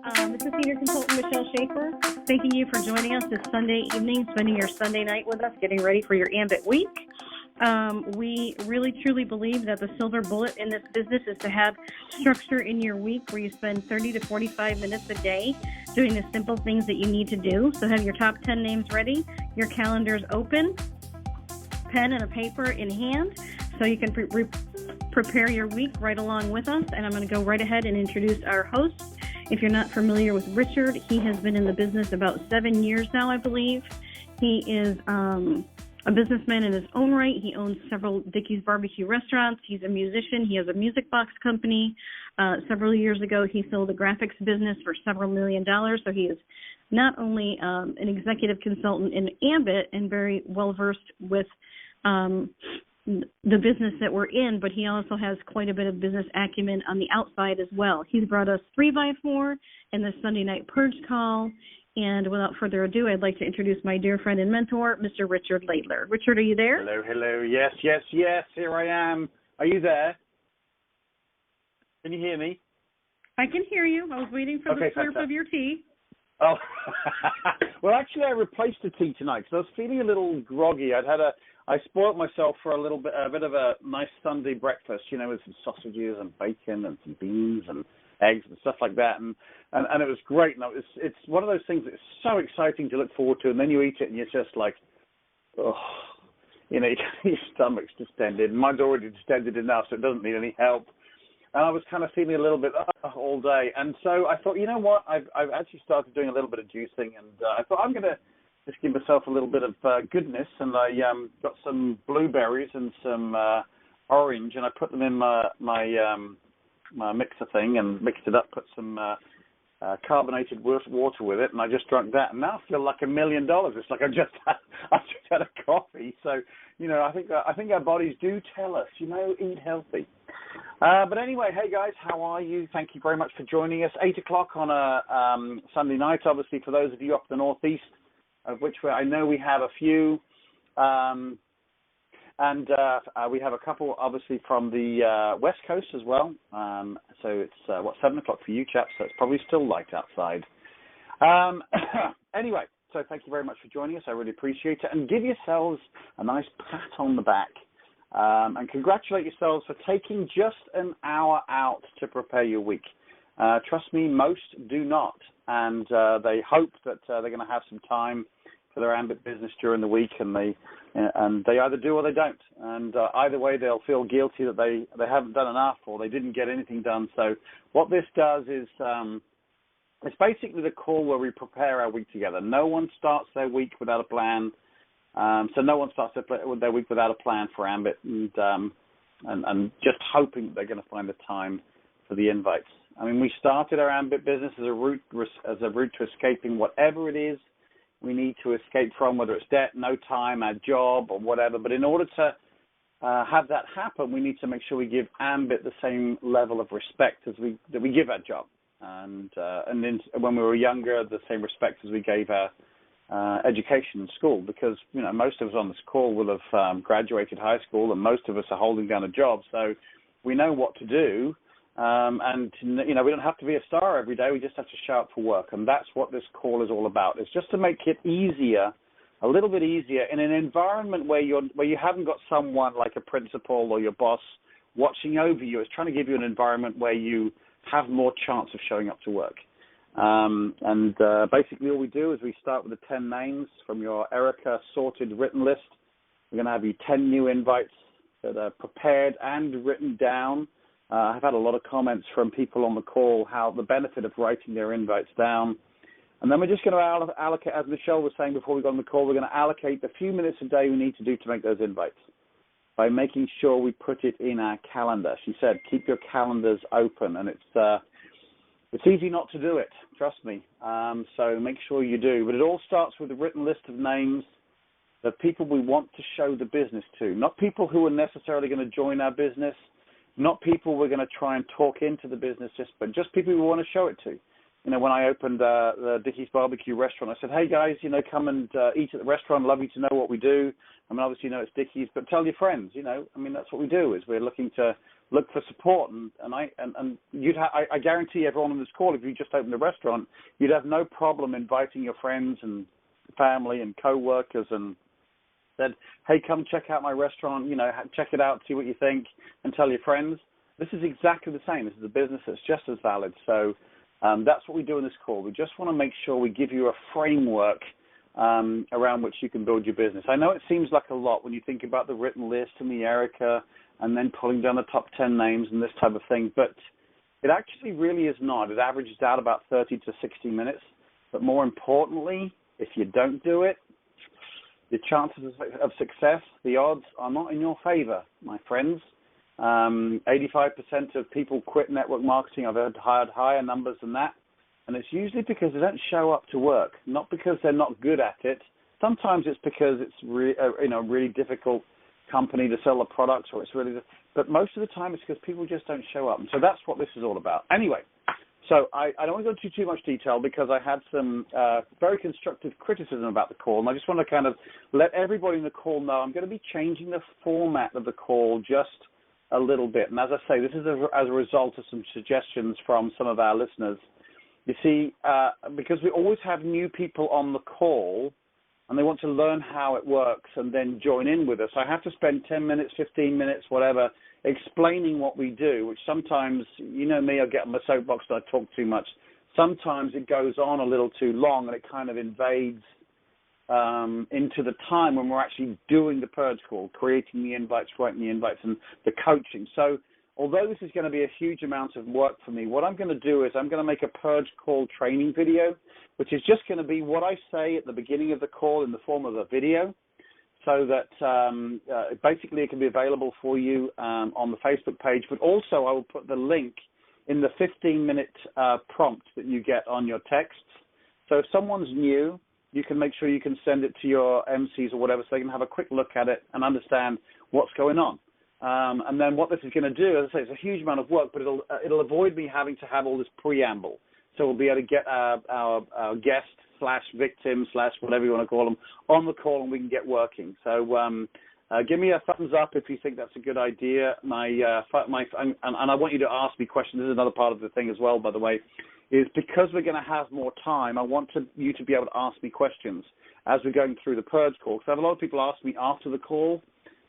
This is Senior Consultant Michelle Schaefer, thanking you for joining us this Sunday evening, spending your Sunday night with us, getting ready for your Ambit week. We really, truly believe that the silver bullet in this business is to have structure in your week where you spend 30 to 45 minutes a day doing the simple things that you need to do. So have your top 10 names ready, your calendars open, pen and a paper in hand, so you can prepare your week right along with us. And I'm going to go right ahead and introduce our host. If you're not familiar with Richard, he has been in the business about 7 years now, I believe. He is a businessman in his own right. He owns several Dickey's barbecue restaurants. He's a musician. He has a music box company. Several years ago, he sold a graphics business for several $1 million. So he is not only an executive consultant in Ambit and very well-versed with the business that we're in, but he also has quite a bit of business acumen on the outside as well. He's brought us 3x4 and the Sunday night Purge Call. And without further ado, I'd like to introduce my dear friend and mentor, Mr. Richard Laidler. Richard, are you there? Hello. Yes. Here I am. Are you there? Can you hear me? I can hear you. I was waiting for the slurp of your tea. Oh, well, actually, I replaced the tea tonight because I was feeling a little groggy. I spoiled myself for a bit of a nice Sunday breakfast, you know, with some sausages and bacon and some beans and eggs and stuff like that, and it was great. And it's one of those things that's so exciting to look forward to, and then you eat it and you're just like, oh, you know, your stomach's distended. Mine's already distended enough, so it doesn't need any help. And I was kind of feeling a little bit all day, and so I thought, you know what, I've actually started doing a little bit of juicing, and I thought I'm going to just give myself a little bit of goodness, and I got some blueberries and some orange, and I put them in my mixer thing and mixed it up, put some carbonated water with it, and I just drank that, and now I feel like $1 million. It's like I just had a coffee. So, you know, I think our bodies do tell us, you know, eat healthy. But anyway, hey guys, how are you? Thank you very much for joining us. 8 o'clock on a Sunday night, obviously, for those of you up the northeast, of which I know we have a few. And we have a couple, obviously, from the West Coast as well. So it's, 7 o'clock for you chaps, so it's probably still light outside. Anyway, so thank you very much for joining us. I really appreciate it. And give yourselves a nice pat on the back. And congratulate yourselves for taking just an hour out to prepare your week. Trust me, most do not. And they hope that they're going to have some time for their Ambit business during the week, and they either do or they don't. And either way, they'll feel guilty that they haven't done enough or they didn't get anything done. So what this does is it's basically the call where we prepare our week together. No one starts their week without a plan. So no one starts their week without a plan for Ambit, and just hoping that they're going to find the time for the invites. I mean, we started our Ambit business as a route to escaping whatever it is we need to escape from, whether it's debt, no time, our job, or whatever. But in order to have that happen, we need to make sure we give Ambit the same level of respect that we give our job, and then when we were younger, the same respect as we gave our education in school, because, you know, most of us on this call will have graduated high school, and most of us are holding down a job, so we know what to do. And, you know, we don't have to be a star every day. We just have to show up for work. And that's what this call is all about. It's just to make it easier, a little bit easier, in an environment where you haven't got someone like a principal or your boss watching over you. It's trying to give you an environment where you have more chance of showing up to work. Basically all we do is we start with the 10 names from your Erica sorted written list. We're going to have you 10 new invites that are prepared and written down. I've had a lot of comments from people on the call how the benefit of writing their invites down. And then we're just going to allocate, as Michelle was saying before we got on the call, we're going to allocate the few minutes a day we need to do to make those invites by making sure we put it in our calendar. She said, keep your calendars open, and it's easy not to do it, trust me. So make sure you do. But it all starts with a written list of names of people we want to show the business to, not people who are necessarily going to join our business, not people we're going to try and talk into the business, but just people we want to show it to. You know, when I opened the Dickey's barbecue restaurant, I said, hey, guys, you know, come and eat at the restaurant. Love you to know what we do. I mean, obviously, you know, it's Dickey's, but tell your friends, you know. I mean, that's what we do, is we're looking to look for support. And I guarantee everyone on this call, if you just opened a restaurant, you'd have no problem inviting your friends and family and co-workers and said, hey, come check out my restaurant, check it out, see what you think, and tell your friends. This is exactly the same. This is a business that's just as valid. So that's what we do in this call. We just want to make sure we give you a framework around which you can build your business. I know it seems like a lot when you think about the written list and the Erica and then pulling down the top 10 names and this type of thing, but it actually really is not. It averages out about 30 to 60 minutes. But more importantly, if you don't do it, your chances of success, the odds are not in your favor, my friends. 85% of people quit network marketing. I've heard higher numbers than that. And it's usually because they don't show up to work, not because they're not good at it. Sometimes it's because it's a really difficult company to sell the products, or it's but most of the time it's because people just don't show up. And so that's what this is all about. Anyway, so I don't want to go into too much detail because I had some very constructive criticism about the call, and I just want to kind of let everybody in the call know I'm going to be changing the format of the call just a little bit. And as I say, this is as a result of some suggestions from some of our listeners. You see, because we always have new people on the call and they want to learn how it works and then join in with us, I have to spend 10 minutes, 15 minutes, whatever, explaining what we do, which sometimes, you know me, I get on my soapbox and I talk too much. Sometimes it goes on a little too long and it kind of invades into the time when we're actually doing the purge call, creating the invites, writing the invites, and the coaching. So although this is going to be a huge amount of work for me, what I'm going to do is I'm going to make a purge call training video, which is just going to be what I say at the beginning of the call in the form of a video, so that basically it can be available for you on the Facebook page. But also I will put the link in the 15-minute prompt that you get on your texts. So if someone's new, you can make sure you can send it to your MCs or whatever so they can have a quick look at it and understand what's going on. And then what this is going to do, as I say, it's a huge amount of work, but it'll avoid me having to have all this preamble. So we'll be able to get our guest / victim / whatever you want to call them on the call, and we can get working. So give me a thumbs up if you think that's a good idea. And I want you to ask me questions. This is another part of the thing as well, by the way, is because we're going to have more time, I want you to be able to ask me questions as we're going through the purge call. Because I have a lot of people ask me after the call,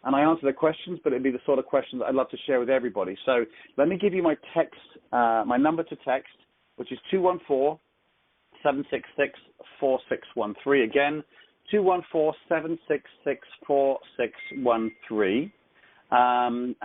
and I answer their questions, but it'd be the sort of questions I'd love to share with everybody. So let me give you my text, my number to text, which is 214-766-4613. Again, 214-766-4613. And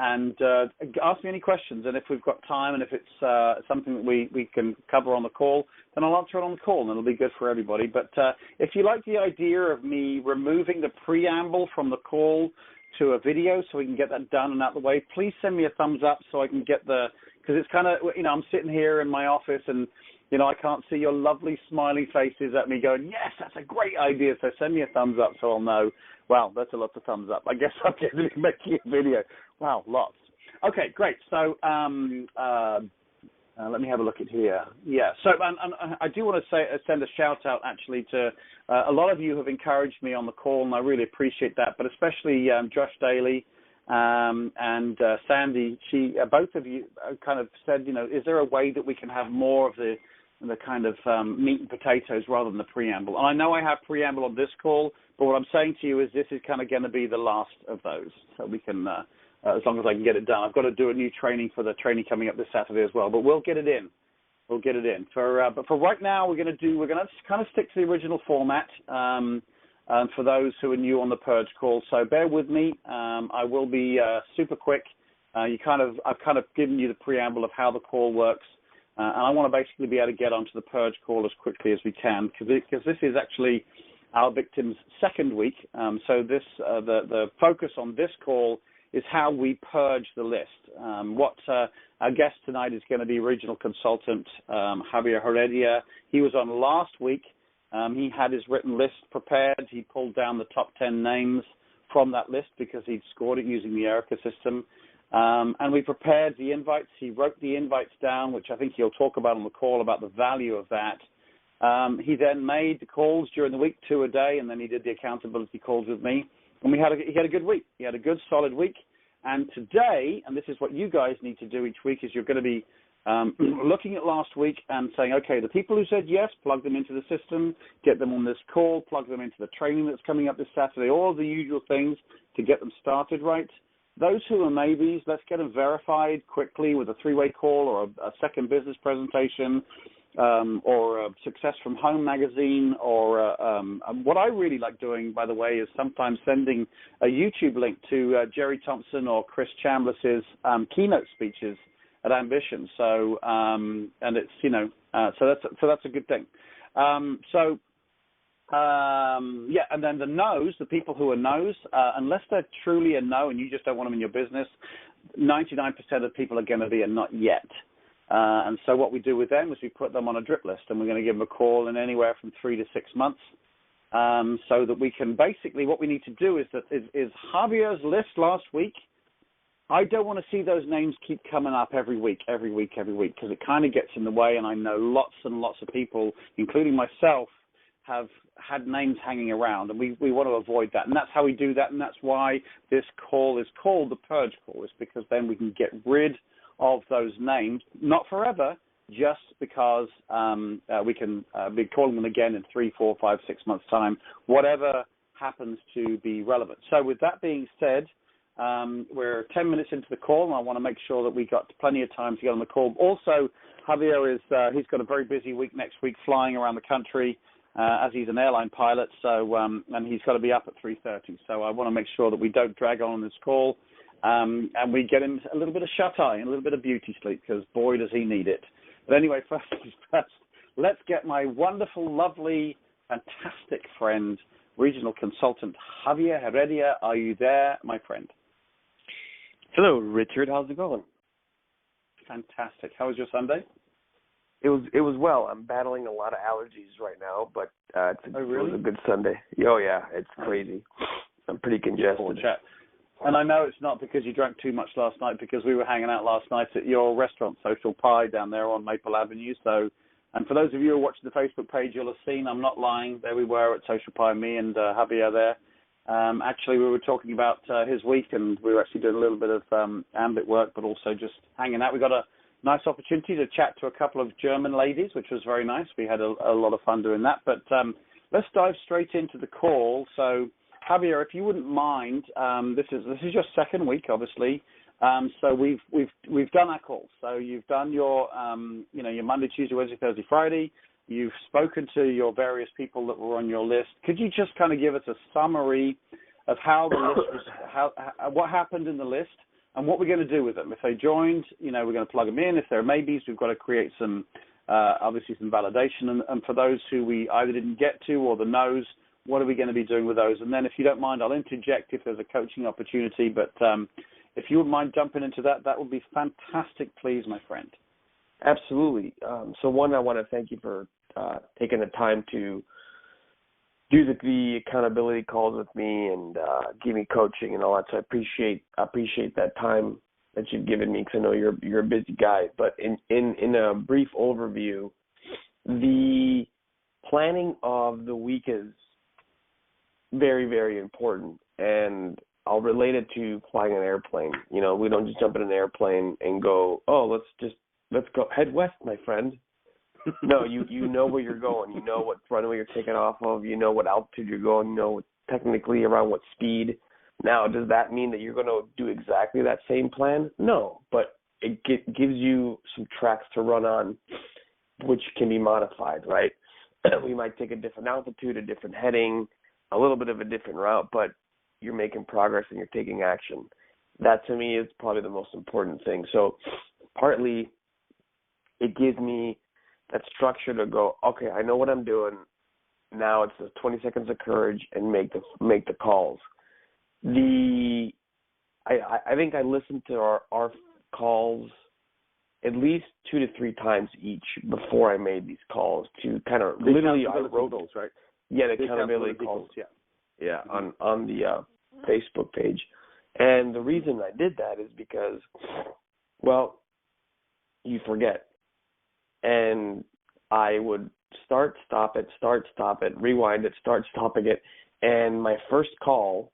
ask me any questions. And if we've got time and if it's something that we can cover on the call, then I'll answer it on the call, and it'll be good for everybody. But if you like the idea of me removing the preamble from the call to a video so we can get that done and out of the way, please send me a thumbs up so I can get because it's kind of, I'm sitting here in my office and, I can't see your lovely smiley faces at me going, yes, that's a great idea. So send me a thumbs up so I'll know, wow, that's a lot of thumbs up. I guess I'm going to be making a video. Wow, lots. Okay, great. So let me have a look at here. Yeah, so and I do want to send a shout out actually to a lot of you who have encouraged me on the call, and I really appreciate that, but especially Josh Daly and Sandy. Both of you kind of said, is there a way that we can have more of the kind of meat and potatoes rather than the preamble? And I know I have preamble on this call, but what I'm saying to you is this is kind of going to be the last of those. So we can, as long as I can get it done. I've got to do a new training for the training coming up this Saturday as well, but we'll get it in. We'll get it in. But for right now, we're going to kind of stick to the original format for those who are new on the Purge call. So bear with me. I will be super quick. I've kind of given you the preamble of how the call works. And I want to basically be able to get onto the purge call as quickly as we can because this is actually our victim's second week. So this the focus on this call is how we purge the list. Our guest tonight is going to be regional consultant Javier Heredia. He was on last week. He had his written list prepared. He pulled down the top 10 names from that list because he'd scored it using the Erica system. And we prepared the invites. He wrote the invites down, which I think he'll talk about on the call, about the value of that. He then made the calls during the week, 2 a day, and then he did the accountability calls with me. And he had a good week. He had a good, solid week. And today, and this is what you guys need to do each week, is you're going to be looking at last week and saying, okay, the people who said yes, plug them into the system, get them on this call, plug them into the training that's coming up this Saturday, all the usual things to get them started right. Those who are maybes, let's get them verified quickly with a three-way call or a second business presentation, or a Success from Home magazine, or what I really like doing, by the way, is sometimes sending a YouTube link to Jerry Thompson or Chris Chambliss's keynote speeches at Ambition. So, and it's, so that's a good thing. Yeah, and then the no's, the people who are no's, unless they're truly a no and you just don't want them in your business, 99% of people are going to be a not yet. And so what we do with them is we put them on a drip list, and we're going to give them a call in anywhere from 3 to 6 months, so that we can basically, what we need to do is Javier's list last week. I don't want to see those names keep coming up every week, because it kind of gets in the way, and I know lots and lots of people, including myself, have had names hanging around, and we want to avoid that. And that's how we do that, and that's why this call is called the Purge Call, is because then we can get rid of those names, not forever, just because we can be calling them again in 3, 4, 5, 6 months' time, whatever happens to be relevant. So with that being said, we're 10 minutes into the call, and I want to make sure that we got plenty of time to get on the call. Also, Javier he's got a very busy week next week, flying around the country as he's an airline pilot. So and he's got to be up at 3:30. So I want to make sure that we don't drag on this call, and we get him a little bit of shut-eye and a little bit of beauty sleep, because boy does he need it. But anyway, first, let's get my wonderful, lovely, fantastic friend, regional consultant Javier Heredia. Are you there, my friend? Hello, Richard. How's it going? Fantastic. How was your Sunday? It was well. I'm battling a lot of allergies right now, but it was a good Sunday. Oh yeah, it's crazy. I'm pretty congested. And I know it's not because you drank too much last night, because we were hanging out last night at your restaurant, Social Pie, down there on Maple Avenue. So, and for those of you who are watching the Facebook page, you'll have seen, I'm not lying, there we were at Social Pie, me and Javier there. Actually, we were talking about his week, and we were actually doing a little bit of ambit work, but also just hanging out. We got a nice opportunity to chat to a couple of German ladies, which was very nice. We had a lot of fun doing that. But let's dive straight into the call. So, Javier, if you wouldn't mind, this is your second week, obviously. So we've done our calls. So you've done your your Monday, Tuesday, Wednesday, Thursday, Friday. You've spoken to your various people that were on your list. Could you just kind of give us a summary of how the list was, what happened in the list, and what we're going to do with them? If they joined, we're going to plug them in. If they're maybes, we've got to create some, obviously some validation. And for those who we either didn't get to, or the no's, what are we going to be doing with those? And then, if you don't mind, I'll interject if there's a coaching opportunity. But if you wouldn't mind jumping into that, that would be fantastic, please, my friend. Absolutely. So one, I want to thank you for taking the time to do the accountability calls with me and give me coaching and all that. So I appreciate that time that you've given me, because I know you're a busy guy. But in a brief overview, the planning of the week is very, very important, and I'll relate it to flying an airplane. We don't just jump in an airplane and go, oh, let's go head west, my friend. No, you know where you're going. You know what runway you're taking off of. You know what altitude you're going. You know technically around what speed. Now, does that mean that you're going to do exactly that same plan? No, but it gives you some tracks to run on, which can be modified, right? We might take a different altitude, a different heading, a little bit of a different route, but you're making progress and you're taking action. That, to me, is probably the most important thing. So partly it gives me that structure to go, okay, I know what I'm doing. Now it's the 20 seconds of courage and make the calls. I think I listened to our calls at least 2 to 3 times each before I made these calls to kind of literally I wrote calls, right? Yeah, the accountability calls. Yeah, on the Facebook page. And the reason I did that is because, well, you forget. And I would start, stop it, rewind it, start stopping it. And my first call,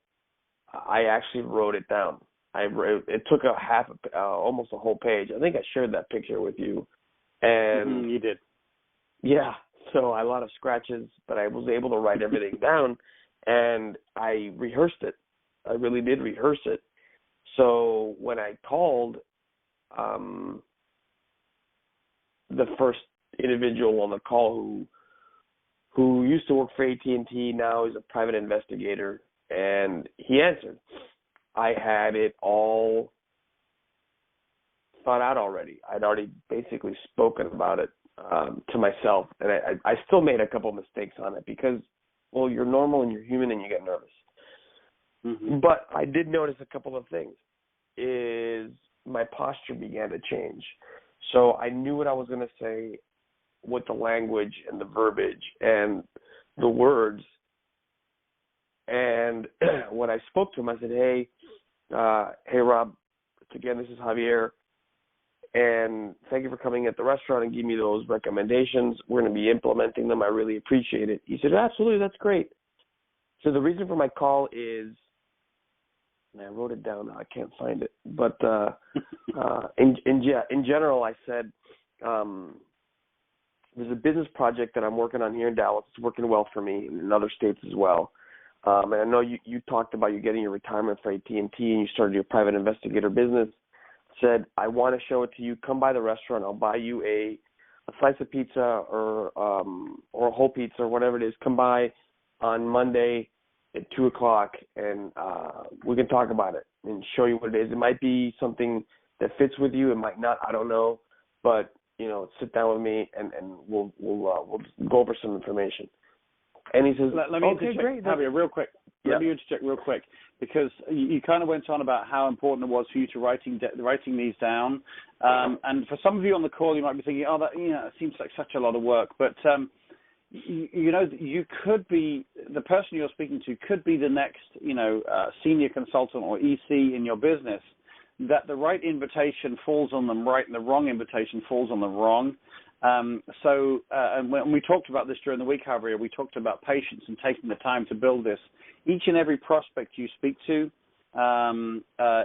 I actually wrote it down. it took almost a whole page. I think I shared that picture with you. And you did. Yeah. So a lot of scratches, but I was able to write everything down, and I rehearsed it. I really did rehearse it. So when I called, the first individual on the call who used to work for AT&T, now is a private investigator, and he answered. I had it all thought out already. I'd already basically spoken about it to myself, and I still made a couple of mistakes on it because, well, you're normal and you're human and you get nervous. But I did notice a couple of things. Is my posture began to change. So I knew what I was going to say with the language and the verbiage and the words. And when I spoke to him, I said, hey, Rob, again, this is Javier, and thank you for coming at the restaurant and giving me those recommendations. We're going to be implementing them. I really appreciate it. He said, absolutely, that's great. So the reason for my call is, and I wrote it down now, I can't find it, but in general, I said, there's a business project that I'm working on here in Dallas. It's working well for me and in other states as well. And I know you talked about you getting your retirement for AT&T and you started your private investigator business. Said, I want to show it to you. Come by the restaurant. I'll buy you a slice of pizza or a whole pizza or whatever it is. Come by on Monday at 2:00 and we can talk about it and show you what it is. It might be something that fits with you. It might not. I don't know. But, sit down with me and we'll go over some information. And he says, let me interject, great. Javier, real quick. Yeah. Let me interject real quick, because you kind of went on about how important it was for you to writing these down. And for some of you on the call, you might be thinking, it seems like such a lot of work. But, you could be, the person you're speaking to could be the next, senior consultant or EC in your business, that the right invitation falls on them right and the wrong invitation falls on them wrong. And when we talked about this during the week, Javier, we talked about patience and taking the time to build this. Each and every prospect you speak to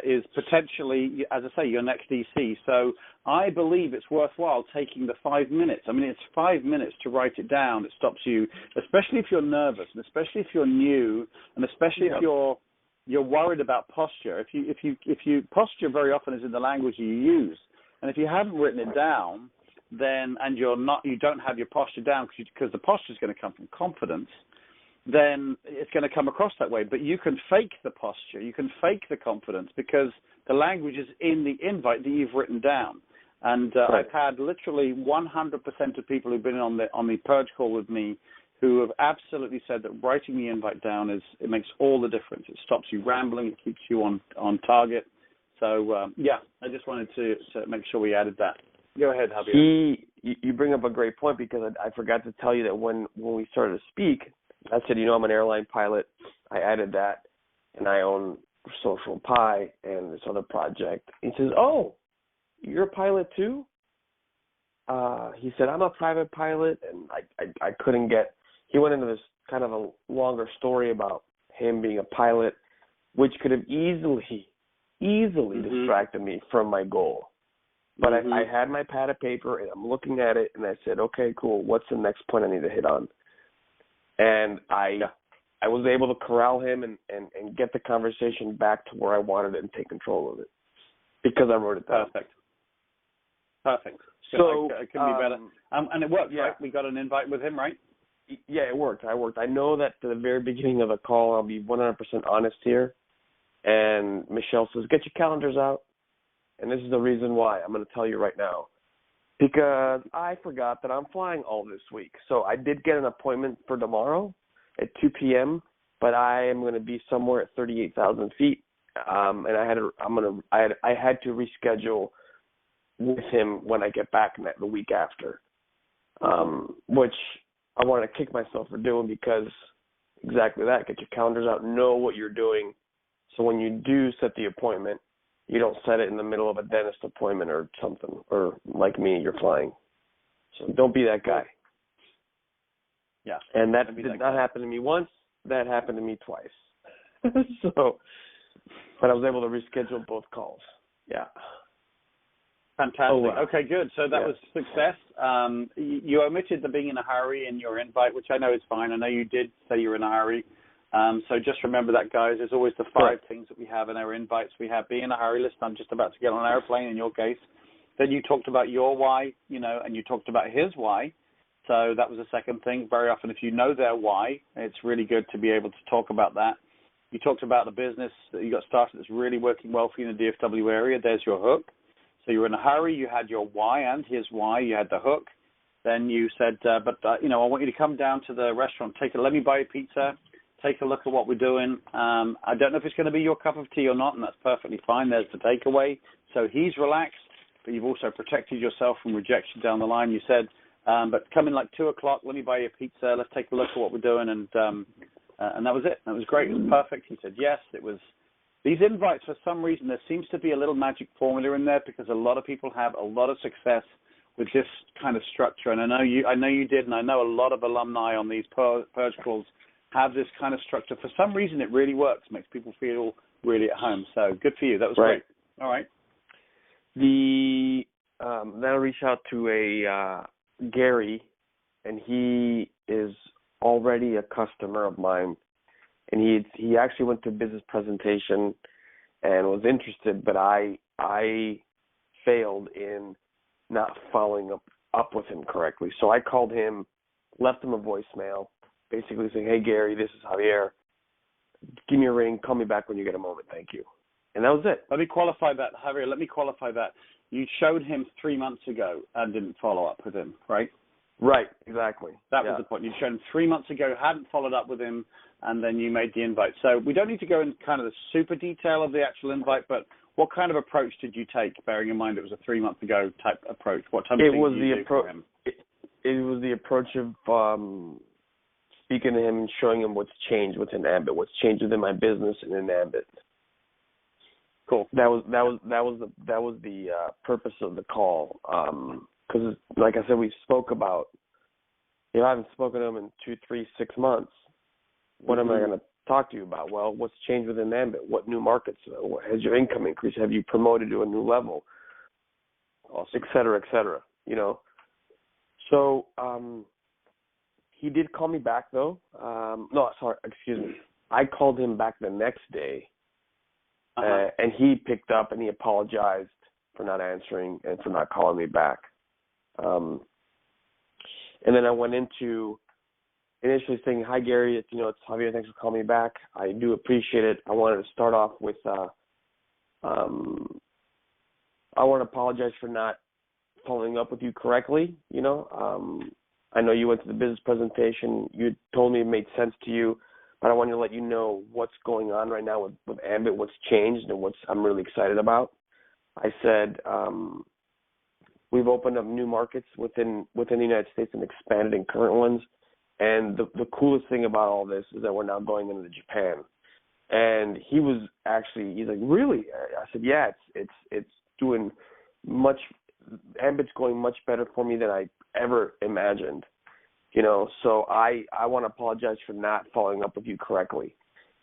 is potentially, as I say, your next DC. So I believe it's worthwhile taking the 5 minutes. I mean, it's 5 minutes to write it down. It stops you, especially if you're nervous, and especially if you're new, and especially if you're worried about posture. If you posture very often is in the language you use, and if you haven't written it down, then and you don't have your posture down because the posture is going to come from confidence, then it's going to come across that way. But you can fake the posture, you can fake the confidence because the language is in the invite that you've written down. And I've had literally 100% of people who've been on the Purge call with me who have absolutely said that writing the invite down it makes all the difference. It stops you rambling, it keeps you on target. So I just wanted to make sure we added that. Go ahead, Javier. You bring up a great point because I forgot to tell you that when we started to speak, I said, I'm an airline pilot. I added that, and I own Social Pie and this other project. He says, oh, you're a pilot too? He said, I'm a private pilot, and I couldn't get – he went into this kind of a longer story about him being a pilot, which could have easily distracted me from my goal. But I had my pad of paper, and I'm looking at it, and I said, okay, cool, what's the next point I need to hit on? And I was able to corral him and get the conversation back to where I wanted it and take control of it because I wrote it down. Perfect. So it couldn't be better. And it worked, right? We got an invite with him, right? Yeah, it worked. I know that at the very beginning of the call, I'll be 100% honest here. And Michelle says, get your calendars out. And this is the reason why. I'm going to tell you right now. Because I forgot that I'm flying all this week. So I did get an appointment for tomorrow at 2 p.m., but I am going to be somewhere at 38,000 feet. And I had to reschedule with him when I get back the week after, which I wanted to kick myself for doing because exactly that. Get your calendars out, know what you're doing. So when you do set the appointment, you don't set it in the middle of a dentist appointment or something, or like me, you're flying. So don't be that guy. Yeah. And that did not happen to me once. That happened to me twice. So But I was able to reschedule both calls. Yeah. Fantastic. Oh, wow. Okay, good. So that was success. You omitted the being in a hurry in your invite, which I know is fine. I know you did say you were in a hurry. So just remember that, guys. There's always the 5 things that we have in our invites. We have be in a hurry list. I'm just about to get on an airplane in your case. Then you talked about your why, and you talked about his why. So that was the second thing. Very often, if you know their why, it's really good to be able to talk about that. You talked about the business that you got started that's really working well for you in the DFW area. There's your hook. So you were in a hurry. You had your why and his why. You had the hook. Then you said, I want you to come down to the restaurant. Let me buy you pizza. Take a look at what we're doing. I don't know if it's going to be your cup of tea or not, and that's perfectly fine. There's the takeaway. So he's relaxed, but you've also protected yourself from rejection down the line. You said, but come in like 2 o'clock. Let me buy you a pizza. Let's take a look at what we're doing. And that was it. That was great. It was perfect. He said yes. It was. These invites, for some reason, there seems to be a little magic formula in there because a lot of people have a lot of success with this kind of structure. And I know you did, and I know a lot of alumni on these purge calls have this kind of structure. For some reason, it really works, makes people feel really at home. So good for you. That was great. All right. Then I reached out to a Gary, and he is already a customer of mine. And he actually went to a business presentation and was interested, but I failed in not following up with him correctly. So I called him, left him a voicemail, basically saying, "Hey Gary, this is Javier. Give me a ring. Call me back when you get a moment. Thank you." And that was it. Let me qualify that, Javier. Let me qualify that. You showed him 3 months ago and didn't follow up with him, right? Right, exactly. That was the point. You showed him 3 months ago, hadn't followed up with him, and then you made the invite. So we don't need to go in kind of the super detail of the actual invite, but what kind of approach did you take, bearing in mind it was a 3 month ago type approach? What type of thing did you do for him? It was the approach of speaking to him and showing him what's changed within Ambit, what's changed within my business and in Ambit. Cool. That was the purpose of the call. Because, like I said, we spoke about, I haven't spoken to him in 2, 3, 6 months. What am I going to talk to you about? Well, what's changed within Ambit? What new markets? Has your income increased? Have you promoted to a new level? Awesome. Et cetera, So he did call me back, though. I called him back the next day, and he picked up and he apologized for not answering and for not calling me back. And then I went into initially saying, "Hi Gary, it's Javier. Thanks for calling me back. I do appreciate it. I wanted to start off with I want to apologize for not following up with you correctly. I know you went to the business presentation. You told me it made sense to you, but I wanted to let you know what's going on right now with Ambit, what's changed, and what I'm really excited about." I said, we've opened up new markets within the United States and expanded in current ones. And the coolest thing about all this is that we're now going into Japan. And he's like, "Really?" I said, "Yeah, it's doing much, Ambit's going much better for me than I ever imagined. So I want to apologize for not following up with you correctly."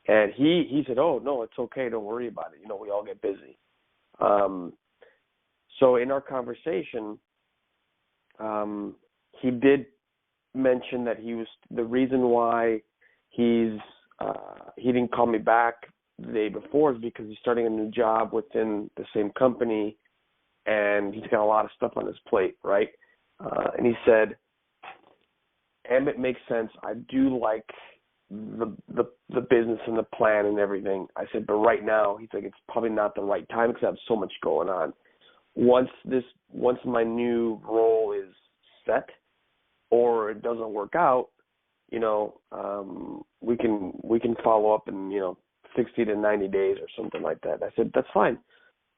And he said, "Oh, no, it's okay. Don't worry about it. We all get busy." So in our conversation, he did mention that the reason why he didn't call me back the day before is because he's starting a new job within the same company, and he's got a lot of stuff on his plate, right? And he said, "Ambit makes sense. I do like the business and the plan and everything." I said, "But right now," he's like, "it's probably not the right time because I have so much going on. Once my new role is set or it doesn't work out, we can follow up in 60 to 90 days or something like that." I said, "That's fine."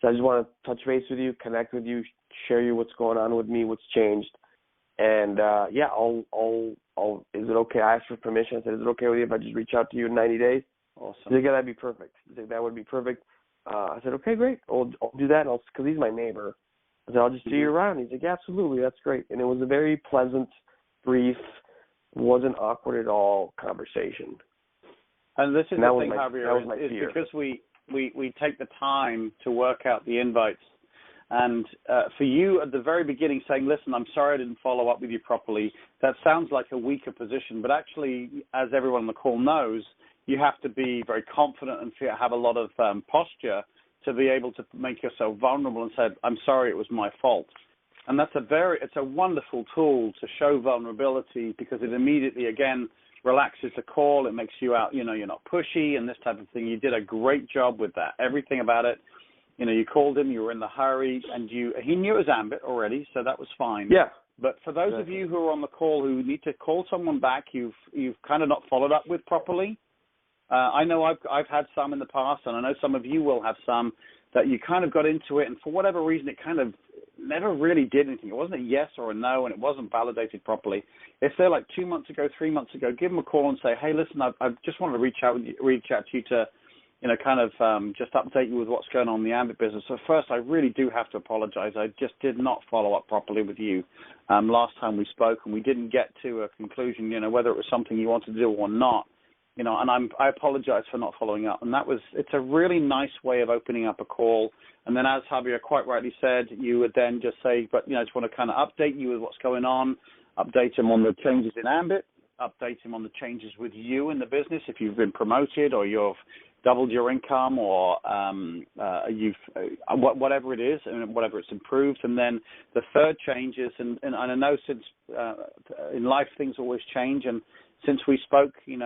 So I just want to touch base with you, connect with you, share you what's going on with me, what's changed. And I'll is it okay? I asked for permission. I said, "Is it okay with you if I just reach out to you in 90 days? Awesome. He's like, "Yeah, that'd be perfect." He's like, "That would be perfect." I said, "Okay, great. I'll do that." Because he's my neighbor. I said, "I'll just see you around." He's like, "Yeah, absolutely. That's great." And it was a very pleasant, brief, wasn't awkward at all conversation. And this is and that the was thing, my, Javier, that was my is fear. because we we take the time to work out the invites. And for you at the very beginning saying, listen, I'm sorry I didn't follow up with you properly, that sounds like a weaker position. But actually, as everyone on the call knows, you have to be very confident and have a lot of posture to be able to make yourself vulnerable and say, I'm sorry, it was my fault. And it's a wonderful tool to show vulnerability because it immediately, again, relaxes the call. It makes you out, you're not pushy and this type of thing. You did a great job with that. Everything about it. You called him, you were in the hurry, and he knew it was ambit already, so that was fine. Yeah. But for those of you who are on the call who need to call someone back you've kind of not followed up with properly, I know I've had some in the past, and I know some of you will have some, that you kind of got into it, and for whatever reason it kind of never really did anything. It wasn't a yes or a no, and it wasn't validated properly. If they're like 2 months ago, 3 months ago, give them a call and say, hey, listen, I just wanted to reach out to you to kind of just update you with what's going on in the ambit business. So first, I really do have to apologize. I just did not follow up properly with you last time we spoke, and we didn't get to a conclusion, whether it was something you wanted to do or not. And I apologize for not following up. And it's a really nice way of opening up a call. And then as Javier quite rightly said, you would then just say, but, I just want to kind of update you with what's going on, update him on the changes in ambit, update him on the changes with you in the business, if you've been promoted or you've doubled your income or whatever it is, and whatever it's improved. And then the third change is, and I know since in life things always change, and since we spoke, I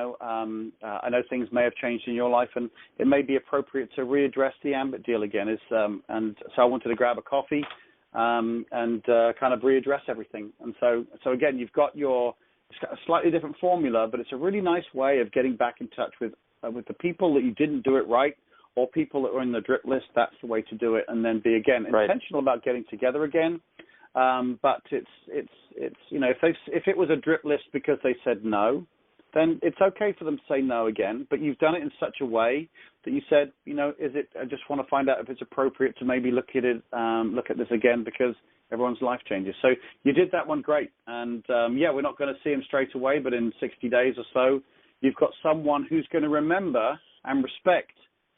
know things may have changed in your life, and it may be appropriate to readdress the ambit deal again. And so I wanted to grab a coffee and kind of readdress everything. And so again, you've got it's got a slightly different formula, but it's a really nice way of getting back in touch with the people that you didn't do it right, or people that were in the drip list. That's the way to do it, and then be again intentional about getting together again. But it's if it was a drip list because they said no, then it's okay for them to say no again. But you've done it in such a way that you said, I just want to find out if it's appropriate to maybe look at this again because everyone's life changes. So you did that one great, and we're not going to see him straight away, but in 60 days or so, you've got someone who's going to remember and respect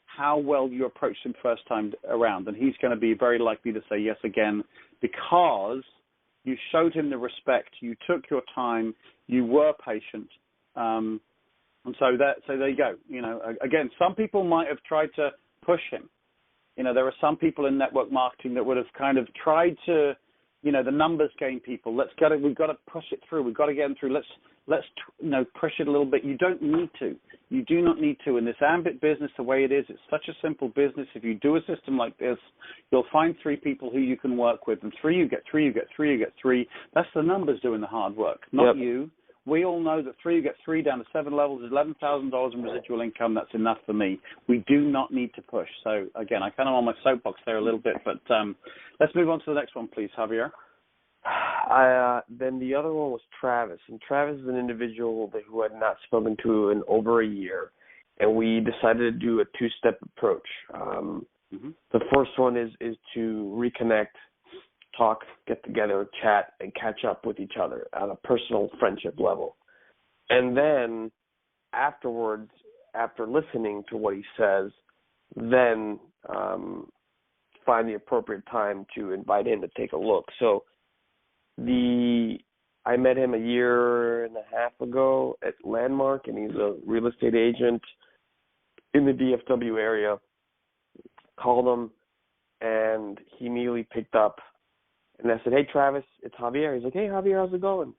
how well you approached him first time around. And he's going to be very likely to say yes again because you showed him the respect, you took your time, you were patient. And so there you go. Again, some people might have tried to push him. There are some people in network marketing that would have kind of tried to, the numbers game people. We've got to push it through. We've got to get them through. Let's push it a little bit. You don't need to. You do not need to. In this ambit business, the way it is, it's such a simple business. If you do a system like this, you'll find 3 people who you can work with, and 3 you get 3, you get 3, you get 3. That's the numbers doing the hard work, not you. We all know that 3 you get 3 down to 7 levels is $11,000 in residual income. That's enough for me. We do not need to push. So again, I kind of on my soapbox there a little bit, but let's move on to the next one, please, Javier. Then the other one was Travis, and Travis is an individual who I had not spoken to in over a year, and we decided to do a 2-step approach. The first one is to reconnect, talk, get together, chat, and catch up with each other on a personal friendship level. And then afterwards, after listening to what he says, then find the appropriate time to invite him to take a look. So I met him a year and a half ago at Landmark, and he's a real estate agent in the DFW area. Called him, and he immediately picked up. And I said, hey, Travis, it's Javier. He's like, hey, Javier, how's it going?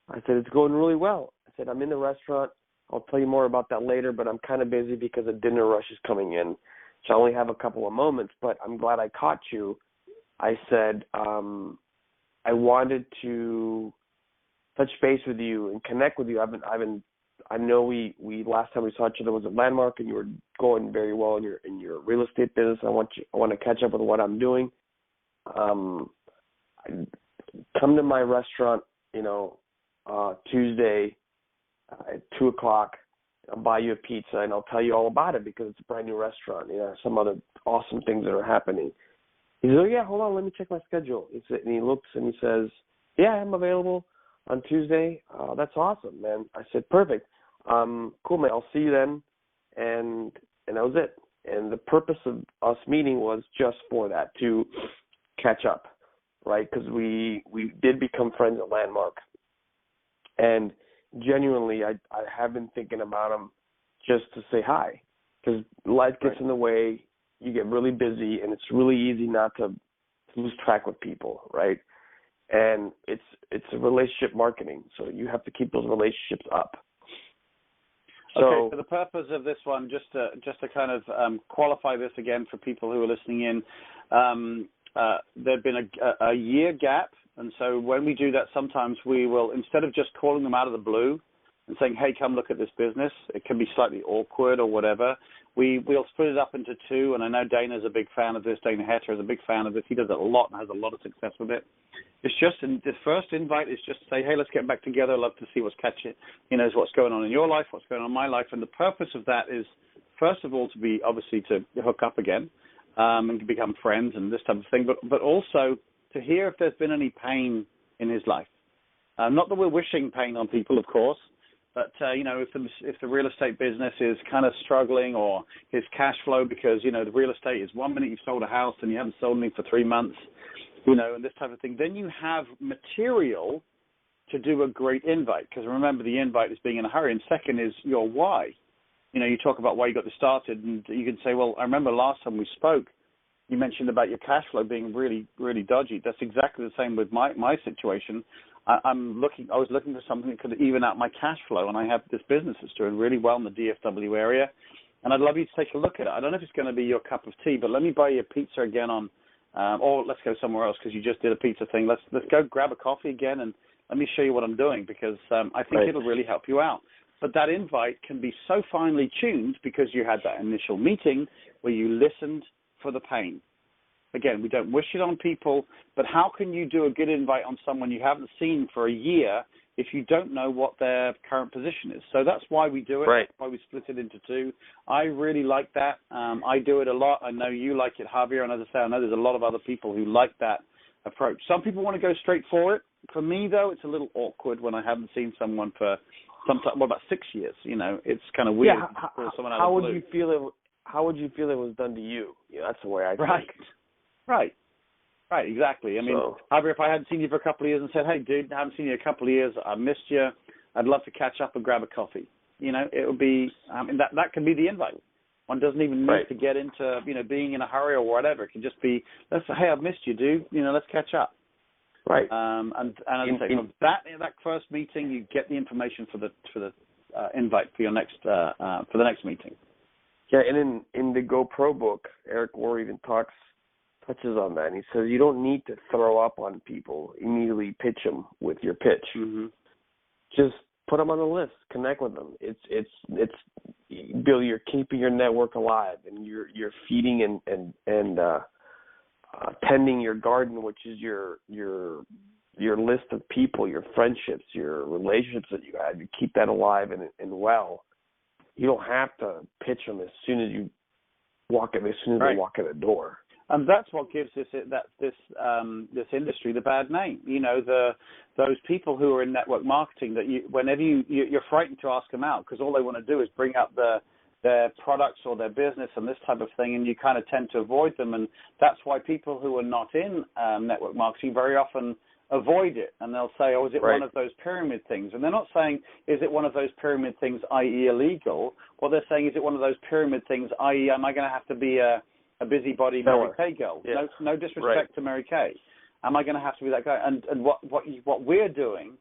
I said, it's going really well. I said, I'm in the restaurant. I'll tell you more about that later, but I'm kind of busy because a dinner rush is coming in. So I only have a couple of moments, but I'm glad I caught you. I said, I wanted to touch base with you and connect with you. I know we last time we saw each other was at Landmark, and you were going very well in your real estate business. I want to catch up with what I'm doing. Come to my restaurant, Tuesday at 2:00. I'll buy you a pizza, and I'll tell you all about it because it's a brand new restaurant. Some other awesome things that are happening. He says, oh, yeah, hold on, let me check my schedule. And he looks and he says, yeah, I'm available on Tuesday. That's awesome, man. I said, perfect. Cool, man. I'll see you then. And that was it. And the purpose of us meeting was just for that, to catch up, right? Because we did become friends at Landmark. And genuinely, I have been thinking about him just to say hi, because life gets in the way. You get really busy, and it's really easy not to lose track with people, right? And it's a relationship marketing, so you have to keep those relationships up. Okay, for the purpose of this one, just to kind of qualify this again for people who are listening in, there'd been a year gap, and so when we do that, sometimes we will, instead of just calling them out of the blue and saying, hey, come look at this business, it can be slightly awkward or whatever, we'll split it up into two, and I know Dana's a big fan of this. Dana Hetter is a big fan of this. He does it a lot and has a lot of success with it. It's just, the first invite is just to say, hey, let's get back together. I'd love to see what's what's going on in your life, what's going on in my life. And the purpose of that is, first of all, to be obviously to hook up again and to become friends and this type of thing, but also to hear if there's been any pain in his life. Not that we're wishing pain on people, of course, but, if the real estate business is kind of struggling, or his cash flow, because, the real estate is 1 minute you've sold a house and you haven't sold anything for 3 months, and this type of thing, then you have material to do a great invite. Because remember, the invite is being in a hurry. And second is your why. You talk about why you got this started, and you can say, well, I remember last time we spoke, you mentioned about your cash flow being really, really dodgy. That's exactly the same with my situation. I was looking for something that could even out my cash flow, and I have this business that's doing really well in the DFW area, and I'd love you to take a look at it. I don't know if it's going to be your cup of tea, but let me buy you a pizza again or let's go somewhere else, because you just did a pizza thing. Let's go grab a coffee again, and let me show you what I'm doing, because I think it'll really help you out. But that invite can be so finely tuned because you had that initial meeting where you listened for the pain. Again, we don't wish it on people, but how can you do a good invite on someone you haven't seen for a year if you don't know what their current position is? So that's why we do it. Right. That's why we split it into two. I really like that. I do it a lot. I know you like it, Javier, and as I say, I know there's a lot of other people who like that approach. Some people want to go straight for it. For me, though, it's a little awkward when I haven't seen someone for about 6 years. It's kind of weird. Yeah. How would you feel it was done to you? That's the way I think. Right, exactly. I mean, Javier, if I hadn't seen you for a couple of years and said, hey, dude, I haven't seen you in a couple of years, I missed you, I'd love to catch up and grab a coffee. It would be, that can be the invite. One doesn't even need to get into, being in a hurry or whatever. It can just be, let's say, hey, I've missed you, dude, let's catch up. Right. And as I say, from that first meeting, you get the information for the invite for your next, for the next meeting. Yeah, and in the GoPro book, Eric Worre even touches on that. And he says you don't need to throw up on people, immediately pitch them with your pitch. Mm-hmm. Just put them on the list, connect with them. It's Bill, you're keeping your network alive, and you're feeding and tending your garden, which is your list of people, your friendships, your relationships that you have. You keep that alive and well. You don't have to pitch them as soon as they walk in the door. And that's what gives this industry the bad name. Those people who are in network marketing, that whenever you're frightened to ask them out, because all they want to do is bring up their products or their business and this type of thing, and you kind of tend to avoid them. And that's why people who are not in network marketing very often avoid it, and they'll say, oh, is it one of those pyramid things? And they're not saying, is it one of those pyramid things, i.e. illegal? What they're saying, is it one of those pyramid things, i.e. am I going to have to be a busybody Mary Kay girl? Yeah. No disrespect to Mary Kay. Am I going to have to be that guy? And what we're doing,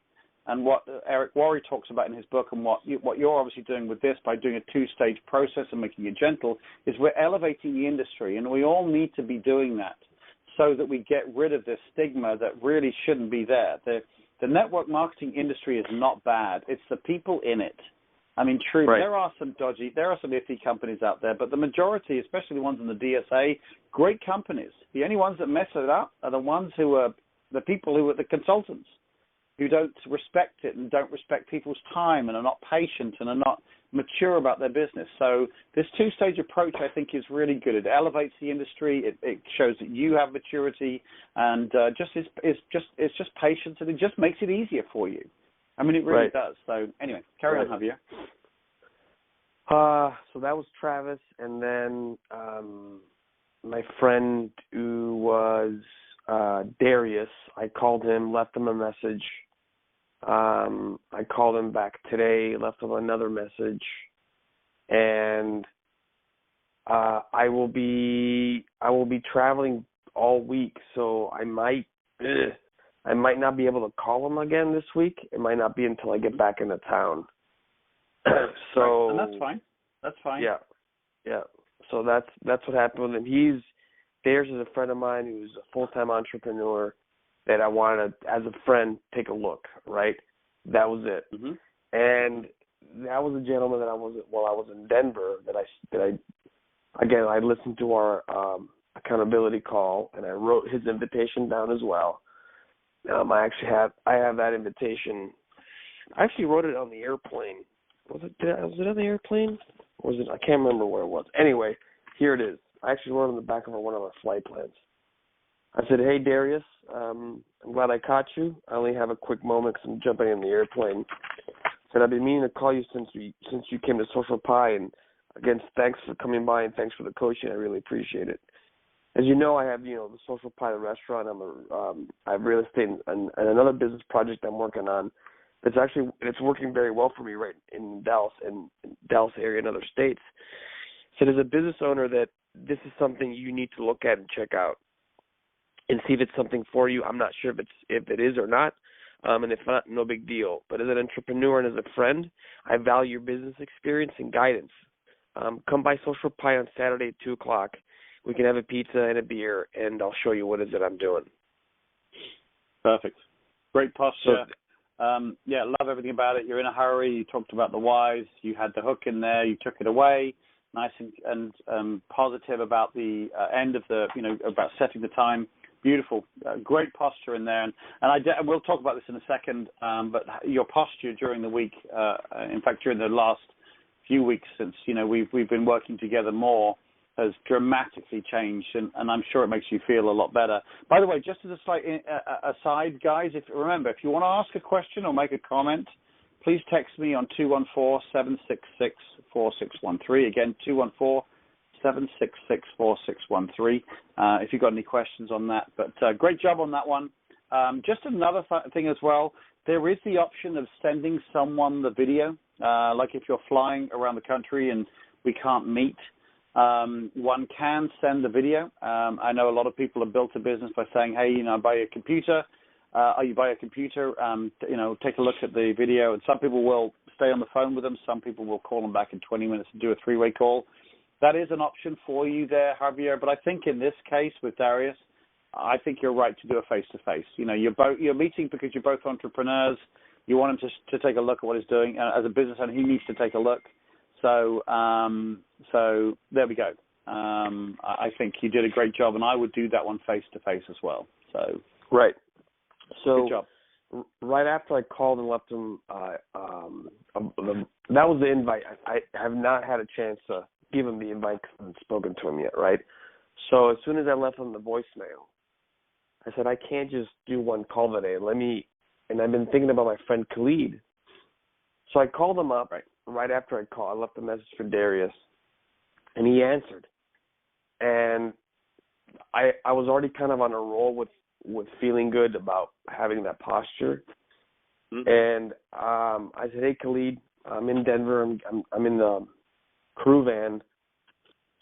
and what Eric Worre talks about in his book, and what you're obviously doing with this by doing a two-stage process and making it gentle, is we're elevating the industry, and we all need to be doing that so that we get rid of this stigma that really shouldn't be there. The network marketing industry is not bad. It's the people in it. I mean, true, there are some iffy companies out there, but the majority, especially the ones in the DSA, great companies. The only ones that mess it up are the ones who are the people who are the consultants, who don't respect it and don't respect people's time and are not patient and are not mature about their business. So this two-stage approach, I think, is really good. It elevates the industry. It shows that you have maturity, and it's just patience, and it just makes it easier for you. I mean, it really does. So anyway, carry on, Javier. So that was Travis, and then my friend who was Darius, I called him, left him a message. I called him back today, left him another message, and I will be traveling all week, so I might not be able to call him again this week. It might not be until I get back into town. So right. And that's fine. That's fine. Yeah. So that's what happened with him. Darius is a friend of mine who's a full-time entrepreneur that I wanted to, as a friend, take a look. Right. That was it. Mm-hmm. And that was a gentleman that I was in Denver that I listened to our accountability call, and I wrote his invitation down as well. I have that invitation. I actually wrote it on the airplane. Was it on the airplane? Or was it? I can't remember where it was. Anyway, here it is. I actually wrote it on the back of one of our flight plans. I said, "Hey Darius, I'm glad I caught you. I only have a quick moment because I'm jumping in the airplane." I said, "I've been meaning to call you since you came to Social Pie, and again, thanks for coming by and thanks for the coaching. I really appreciate it. As you know, I have the Social Pie restaurant. I have real estate and another business project I'm working on. It's working very well for me right in Dallas area and other states. So as a business owner, that this is something you need to look at and check out and see if it's something for you. I'm not sure if it is or not, and if not, no big deal. But as an entrepreneur and as a friend, I value your business experience and guidance. Come by Social Pie on Saturday at 2:00. We can have a pizza and a beer, and I'll show you what it is that I'm doing." Perfect. Great posture. Love everything about it. You're in a hurry. You talked about the whys. You had the hook in there. You took it away. Nice and positive about the end of about setting the time. Beautiful. Great posture in there. And we'll talk about this in a second, but your posture during the week, in fact, during the last few weeks since, we've been working together more, has dramatically changed, and I'm sure it makes you feel a lot better. By the way, just as a slight aside, guys, if you want to ask a question or make a comment, please text me on 214-766-4613. Again, 214-766-4613 if you've got any questions on that. But great job on that one. Just another thing as well, there is the option of sending someone the video. Like if you're flying around the country and we can't meet, one can send the video. I know a lot of people have built a business by saying, "Hey, I buy a computer. You buy a computer, take a look at the video." And some people will stay on the phone with them. Some people will call them back in 20 minutes and do a three-way call. That is an option for you there, Javier. But I think in this case with Darius, I think you're right to do a face-to-face. You're meeting because you're both entrepreneurs. You want him to take a look at what he's doing. As a business owner, he needs to take a look. So there we go. I think you did a great job, and I would do that one face-to-face as well. So right. So good job. Right after I called and left him, that was the invite. I have not had a chance to give him the invite because I haven't spoken to him yet, right? So as soon as I left him the voicemail, I said, I can't just do one call today. And I've been thinking about my friend Khalid. So I called him up right after I called. I left a message for Darius, and he answered. And I was already kind of on a roll with feeling good about having that posture. Mm-hmm. And I said, "Hey, Khalid, I'm in Denver. I'm in the crew van,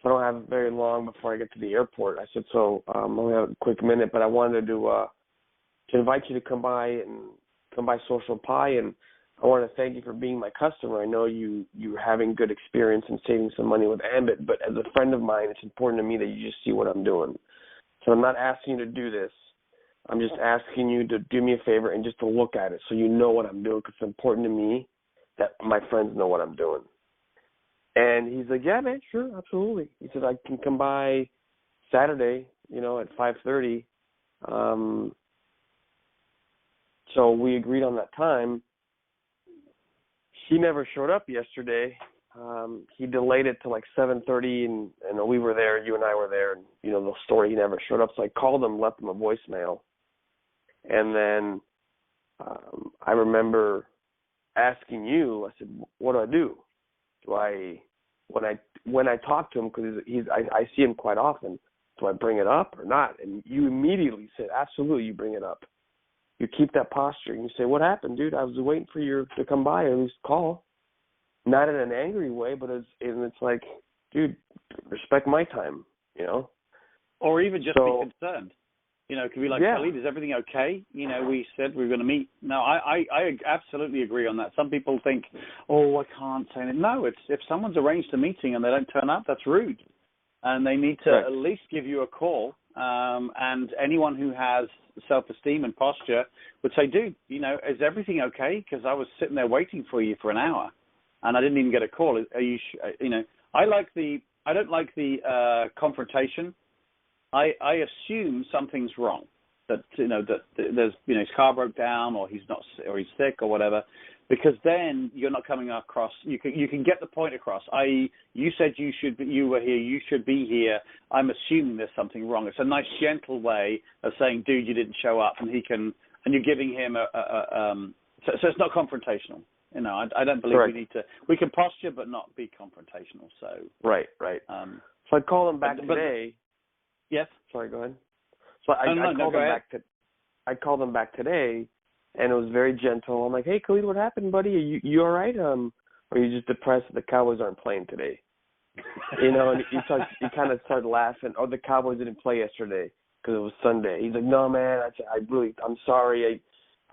so I don't have very long before I get to the airport." I said, "So I only have a quick minute, but I wanted to invite you to come by Social Pie, and I want to thank you for being my customer. I know you're having good experience and saving some money with Ambit, but as a friend of mine, it's important to me that you just see what I'm doing. So I'm not asking you to do this. I'm just asking you to do me a favor and just to look at it so you know what I'm doing, because it's important to me that my friends know what I'm doing." And he's like, "Yeah, man, sure, absolutely." He said, "I can come by Saturday, at 5:30. So we agreed on that time. He never showed up yesterday. He delayed it to like 7:30, and we were there. You and I were there, and the story. He never showed up. So I called him, left him a voicemail, and then I remember asking you. I said, "What do? Do I when I talk to him, because I see him quite often, do I bring it up or not? And you immediately said, absolutely, you bring it up. You keep that posture, and you say, what happened, dude? I was waiting for you to come by or at least call. Not in an angry way, but it's like, dude, respect my time, you know? Or even just be concerned. You know, it could be like, yeah. Khalid, is everything okay? You know, we said we were going to meet. No, I absolutely agree on that. Some people think, oh, I can't say anything. No, if someone's arranged a meeting and they don't turn up, that's rude. And they need to at least give you a call. And anyone who has self-esteem and posture would say, dude, you know, is everything okay? Because I was sitting there waiting for you for an hour, and I didn't even get a call. Are you, you know, I don't like the confrontation. I assume something's wrong. That that there's his car broke down, or he's sick, or whatever. Because then you're not coming across. You can get the point across. I.e., you said you were here. You should be here. I'm assuming there's something wrong. It's a nice, gentle way of saying, "Dude, you didn't show up," and you're giving him so it's not confrontational. You know, I don't believe we need to. We can posture, but not be confrontational. So right. So I called him back today. Yes. Sorry, go ahead. So I called him back today. And it was very gentle. I'm like, hey, Khalid, what happened, buddy? Are you all right? Or are you just depressed that the Cowboys aren't playing today? You know, and he kind of started laughing. Oh, the Cowboys didn't play yesterday because it was Sunday. He's like, no, man, I'm sorry.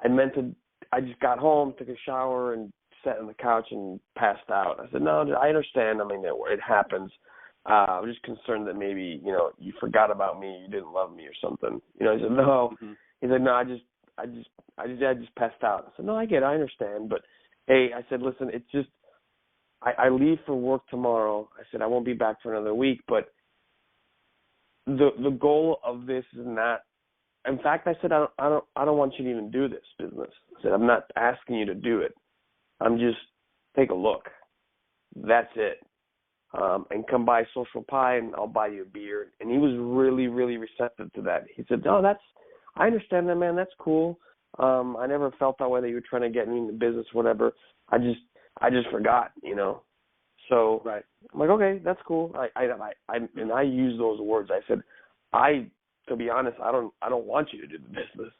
I just got home, took a shower, and sat on the couch and passed out. I said, no, I understand. I mean, it happens. I was just concerned that maybe, you know, you forgot about me, you didn't love me or something. You know, he said, no. Mm-hmm. He said, no, I just passed out. I said, no, I get it. I understand. But, hey, I said, listen, it's just I leave for work tomorrow. I said, I won't be back for another week. But the goal of this is not – in fact, I said, I don't want you to even do this business. I said, I'm not asking you to do it. I'm just take a look. That's it. And come by Social Pie, and I'll buy you a beer. And he was really, really receptive to that. He said, no, I understand that, man. That's cool. I never felt that way that you were trying to get me into business, whatever. I just forgot, you know. So right. I'm like, okay, that's cool. I use those words. I said, to be honest, I don't want you to do the business.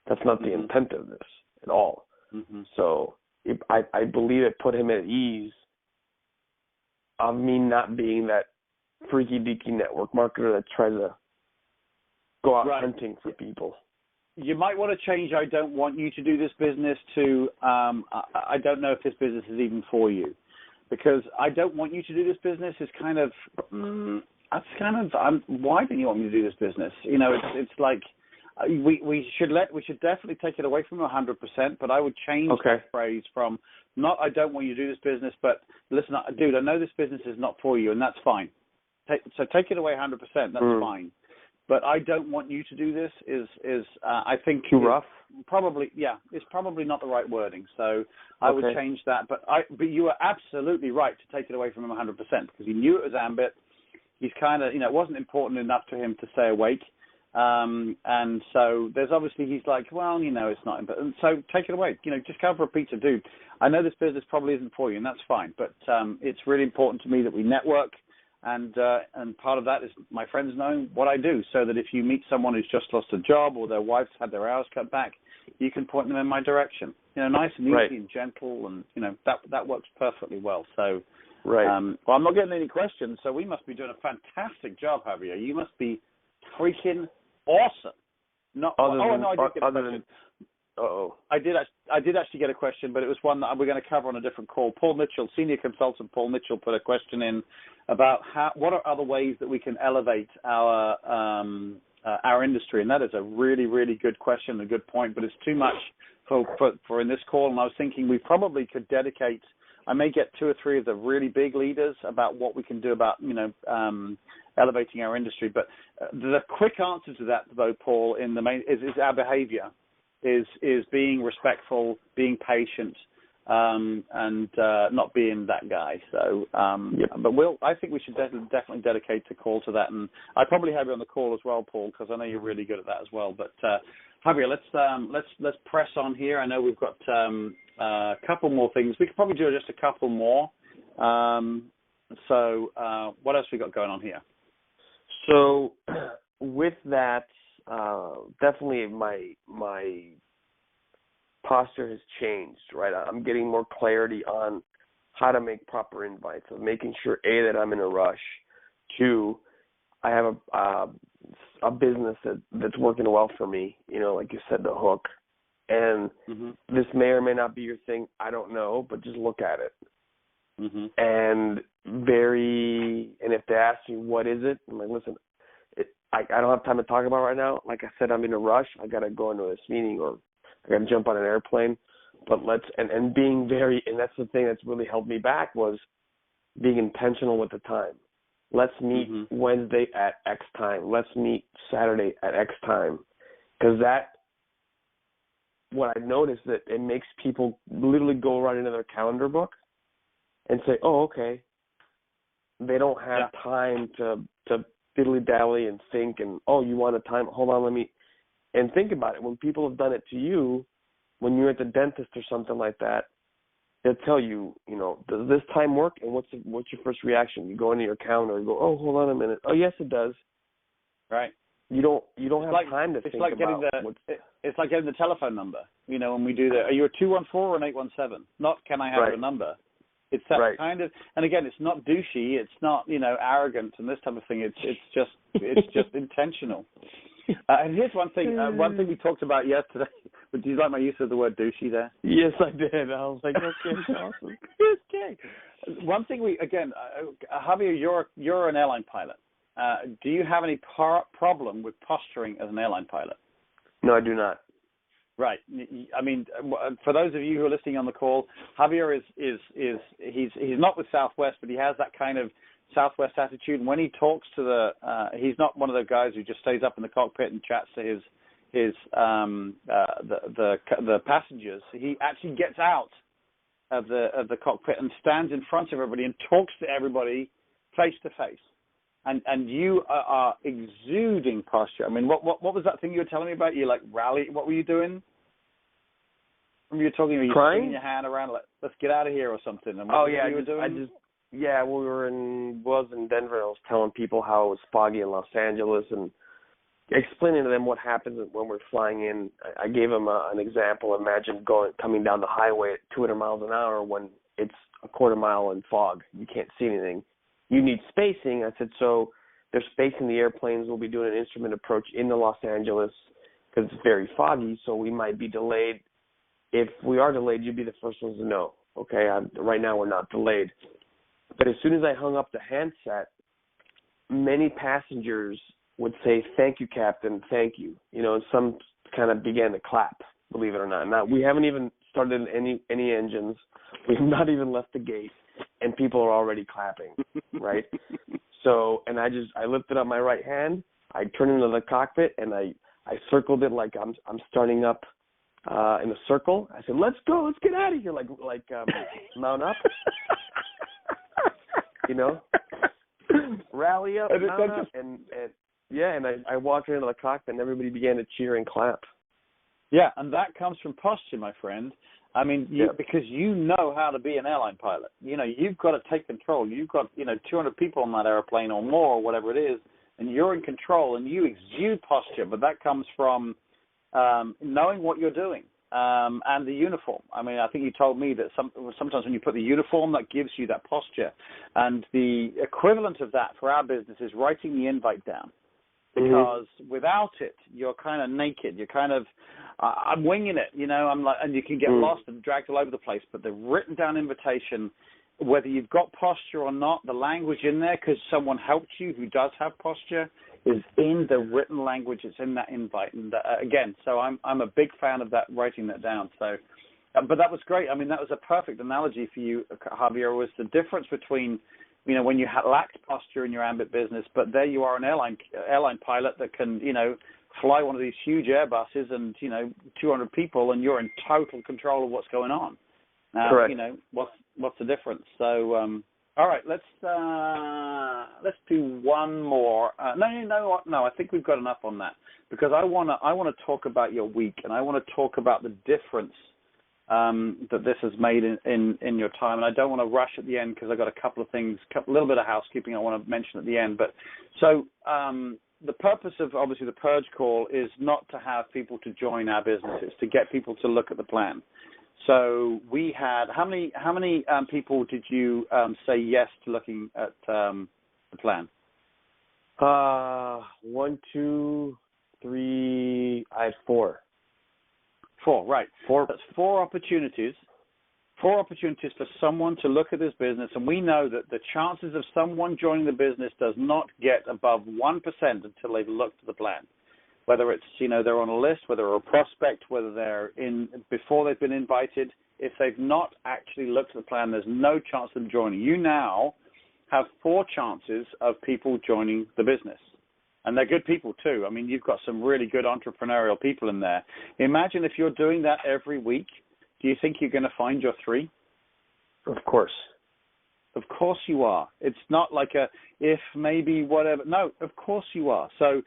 That's not the intent of this at all. Mm-hmm. So I believe it put him at ease of me not being that freaky deaky network marketer that tries to go out hunting for people. You might want to change I don't want you to do this business to I don't know if this business is even for you. Because I don't want you to do this business is kind of why don't you want me to do this business? You know, it's like we should definitely take it away from 100%, but I would change that phrase from not I don't want you to do this business, but listen, dude, I know this business is not for you, and that's fine. So take it away 100%. That's fine. But I don't want you to do this is I think too rough. Probably, yeah, it's probably not the right wording. So I would change that. But you are absolutely right to take it away from him 100% because he knew it was ambit. He's kind of, it wasn't important enough to him to stay awake. And so there's obviously, he's like, well, it's not important. So take it away. Just go for a pizza, dude. I know this business probably isn't for you, and that's fine. But it's really important to me that we network. And part of that is my friends knowing what I do, so that if you meet someone who's just lost a job or their wife's had their hours cut back, you can point them in my direction. Nice and easy and gentle, and that works perfectly well. So, well, I'm not getting any questions, so we must be doing a fantastic job, Javier. You must be freaking awesome. I did get a question. I did actually get a question, but it was one that we're going to cover on a different call. Paul Mitchell, senior consultant Paul Mitchell, put a question in about what are other ways that we can elevate our industry, and that is a really, really good question, a good point, but it's too much for in this call. And I was thinking we probably could dedicate. I may get 2 or 3 of the really big leaders about what we can do about elevating our industry. But the quick answer to that, though, Paul, in the main is our behavior. Is being respectful, being patient, and not being that guy. So, but I think we should definitely dedicate a call to that. And I probably have you on the call as well, Paul, because I know you're really good at that as well. But Javier, let's press on here. I know we've got a couple more things. We could probably do just a couple more. So what else we got going on here? So with that, definitely my posture has changed, right? I'm getting more clarity on how to make proper invites, of making sure, A, that I'm in a rush, 2, I have a business that's working well for me, like you said, the hook. And this may or may not be your thing, I don't know, but just look at it. And if they ask you, what is it? I'm like, listen, I don't have time to talk about it right now. Like I said, I'm in a rush. I got to go into this meeting, or I got to jump on an airplane. But and being and that's the thing that's really held me back, was being intentional with the time. Let's meet Wednesday at X time. Let's meet Saturday at X time. Because what I noticed, that it makes people literally go right into their calendar book and say, oh, okay. They don't have time to diddly-dally and think, and, oh, you want a time? Hold on, and think about it. When people have done it to you, when you're at the dentist or something like that, they'll tell you, does this time work? And what's your first reaction? You go into your calendar and go, oh, hold on a minute. Oh, yes, it does. Right. You don't have time to think about it's like getting the telephone number. When we do are you a 214 or an 817? Not can I have a number? It's that kind of, and again, it's not douchey. It's not arrogant and this type of thing. It's just intentional. And here's one thing. One thing we talked about yesterday. Do you like my use of the word douchey there? Yes, I did. I was like, okay, awesome. Okay. One thing Javier, you're an airline pilot. Do you have any problem with posturing as an airline pilot? No, I do not. Right. I mean, for those of you who are listening on the call, Javier he's not with Southwest, but he has that kind of Southwest attitude. And when he talks to he's not one of those guys who just stays up in the cockpit and chats to the passengers. He actually gets out of the cockpit and stands in front of everybody and talks to everybody face to face. And you are exuding posture. I mean, what was that thing you were telling me about? You like rally? What were you doing? Remember you were talking? Were you swinging your hand around like, let's get out of here or something? And what you were doing? We were in Denver. I was telling people how it was foggy in Los Angeles and explaining to them what happens when we're flying in. I gave them an example. Imagine coming down the highway at 200 miles an hour when it's a quarter mile in fog. You can't see anything. You need spacing. I said, so they're spacing the airplanes. We'll be doing an instrument approach into Los Angeles because it's very foggy, so we might be delayed. If we are delayed, you'd be the first ones to know. Okay, right now we're not delayed. But as soon as I hung up the handset, many passengers would say, thank you, Captain, thank you. And some kind of began to clap, believe it or not. Now, we haven't even started any engines. We've not even left the gate, and people are already clapping, right? So, and I lifted up my right hand, I turned into the cockpit, and I circled it like I'm starting up in a circle. I said, let's go, let's get out of here, like mount up. Rally up, mount up, and I walked into the cockpit, and everybody began to cheer and clap. Yeah, and that comes from posture, my friend. I mean, because you know how to be an airline pilot. You've got to take control. You've got, 200 people on that airplane or more or whatever it is, and you're in control, and you exude posture. But that comes from knowing what you're doing and the uniform. I mean, I think you told me that sometimes when you put the uniform, that gives you that posture. And the equivalent of that for our business is writing the invite down. Because without it, you're kind of naked. You're kind of, I'm winging it, I'm like, and you can get lost and dragged all over the place. But the written down invitation, whether you've got posture or not, the language in there, because someone helped you who does have posture, is in the written language. It's in that invite. And again, so I'm a big fan of that, writing that down. So, but that was great. I mean, that was a perfect analogy for you, Javier, was the difference between, when you lacked posture in your ambit business, but there you are, an airline pilot that can, fly one of these huge Airbuses and, 200 people, and you're in total control of what's going on. Correct. What's the difference? So, all right, let's do one more. No, I think we've got enough on that, because I want to talk about your week, and I want to talk about the difference that this has made in your time. And I don't want to rush at the end because I've got a couple of things, a little bit of housekeeping I want to mention at the end. But so the purpose of obviously the Purge Call is not to have people to join our businesses, to get people to look at the plan. So we had how many people did you say yes to looking at the plan? 1, 2, 3. I had 4. 4, right. 4. That's 4 opportunities. 4 opportunities for someone to look at this business, and we know that the chances of someone joining the business does not get above 1% until they've looked at the plan. Whether it's, they're on a list, whether they're a prospect, whether they're in before they've been invited. If they've not actually looked at the plan, there's no chance of them joining. You now have 4 chances of people joining the business. And they're good people too. I mean, you've got some really good entrepreneurial people in there. Imagine if you're doing that every week. Do you think you're going to find your 3? Of course. Of course you are. It's not like a if, maybe, whatever. No, of course you are. So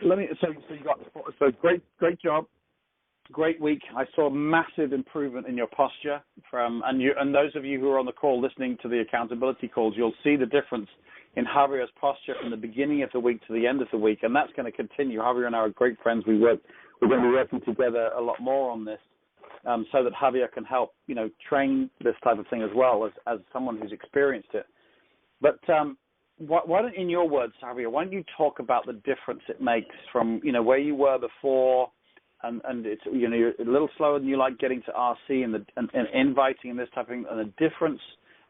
so you got great job, great week. I saw massive improvement in your posture and those of you who are on the call listening to the accountability calls, you'll see the difference in Javier's posture from the beginning of the week to the end of the week, and that's going to continue. Javier and I are great friends. We're going to be working together a lot more on this. So that Javier can help, train this type of thing as well as someone who's experienced it. But why don't, in your words, Javier, why don't you talk about the difference it makes from, where you were before, and it's, you're a little slower than you like getting to RC and inviting and this type of thing, and the difference,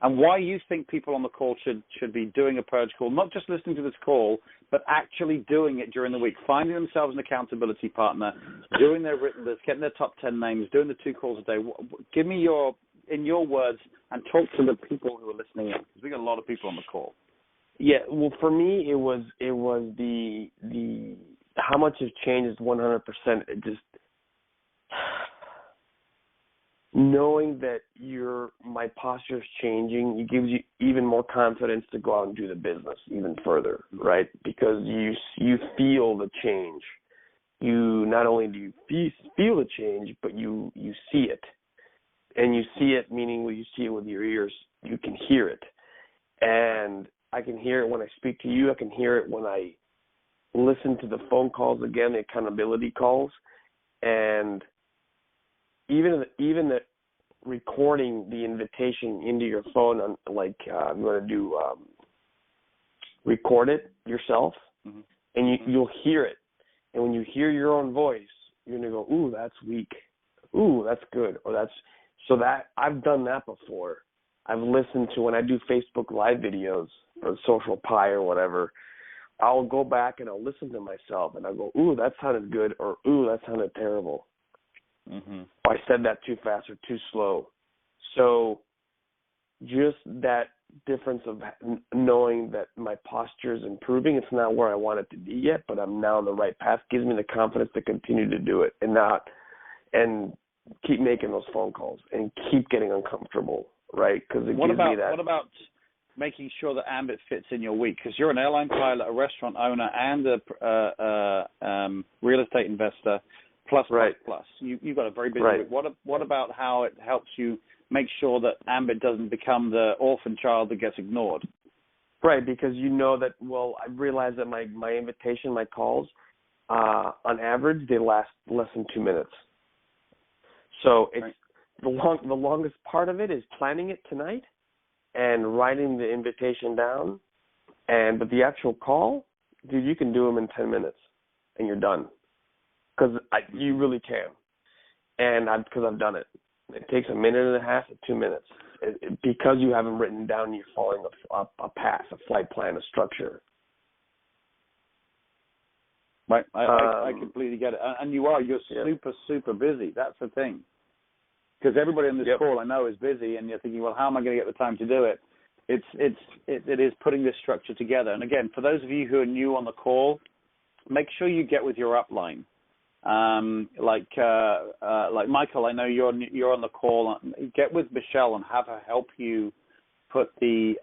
and why you think people on the call should be doing a Purge Call, not just listening to this call, but actually doing it during the week, finding themselves an accountability partner, doing their written list, getting their top 10 names, doing the 2 calls a day. Give me in your words, and talk to the people who are listening in, because we got a lot of people on the call. Yeah, well, for me, it was the how much has changed is 100%. It just knowing that my posture is changing, it gives you even more confidence to go out and do the business even further, right? Because you feel the change. You not only do you feel the change, but you see it, and you see it meaning when you see it with your ears, you can hear it, and I can hear it when I speak to you. I can hear it when I listen to the phone calls again, the accountability calls, and even the recording the invitation into your phone on I'm going to do record it yourself, and you'll hear it, and when you hear your own voice, you're going to go, ooh, that's weak, ooh, that's good, or that I've done that before. I've listened to, when I do Facebook Live videos or Social Pie or whatever, I'll go back and I'll listen to myself and I'll go, ooh, that sounded good, or ooh, that sounded terrible. Or I said that too fast or too slow. So just that difference of knowing that my posture is improving, it's not where I want it to be yet, but I'm now on the right path, gives me the confidence to continue to do it and keep making those phone calls and keep getting uncomfortable, right? Because it gives me that. What about making sure that Ambit fits in your week? Because you're an airline pilot, a restaurant owner, and a real estate investor, plus. You've got a very busy week. What about how it helps you make sure that Ambit doesn't become the orphan child that gets ignored? Right, because you know that, I realize that my invitation, my calls, on average, they last less than 2 minutes. So it's the longest part of it is planning it tonight and writing the invitation down. But the actual call, dude, you can do them in 10 minutes and you're done. Because you really can. And because I've done it. It takes 1.5 minutes to 2 minutes. Because you haven't written down, you're following a path, a flight plan, a structure. Right. I completely get it. And you're super, super busy. That's the thing. Because everybody on this call I know is busy, and you're thinking, well, how am I going to get the time to do it? It is putting this structure together. And again, for those of you who are new on the call, make sure you get with your upline. Like Michael, I know you're on the call. Get with Michelle and have her help you put the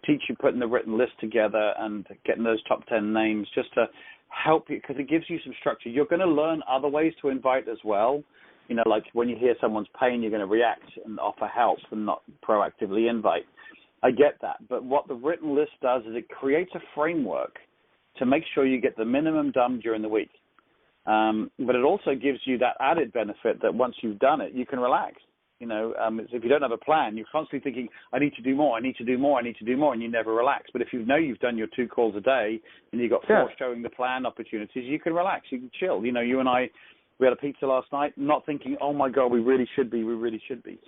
teach you putting the written list together and getting those top 10 names, just to help you, because it gives you some structure. You're going to learn other ways to invite as well. Like when you hear someone's pain, you're going to react and offer help and not proactively invite. I get that. But what the written list does is it creates a framework to make sure you get the minimum done during the week. But it also gives you that added benefit that once you've done it, you can relax. If you don't have a plan, you're constantly thinking, I need to do more, I need to do more, I need to do more, and you never relax. But if you know you've done your 2 calls a day and you've got 4 showing the plan opportunities, you can relax, you can chill. You and I, we had a pizza last night, not thinking, oh my God, we really should be.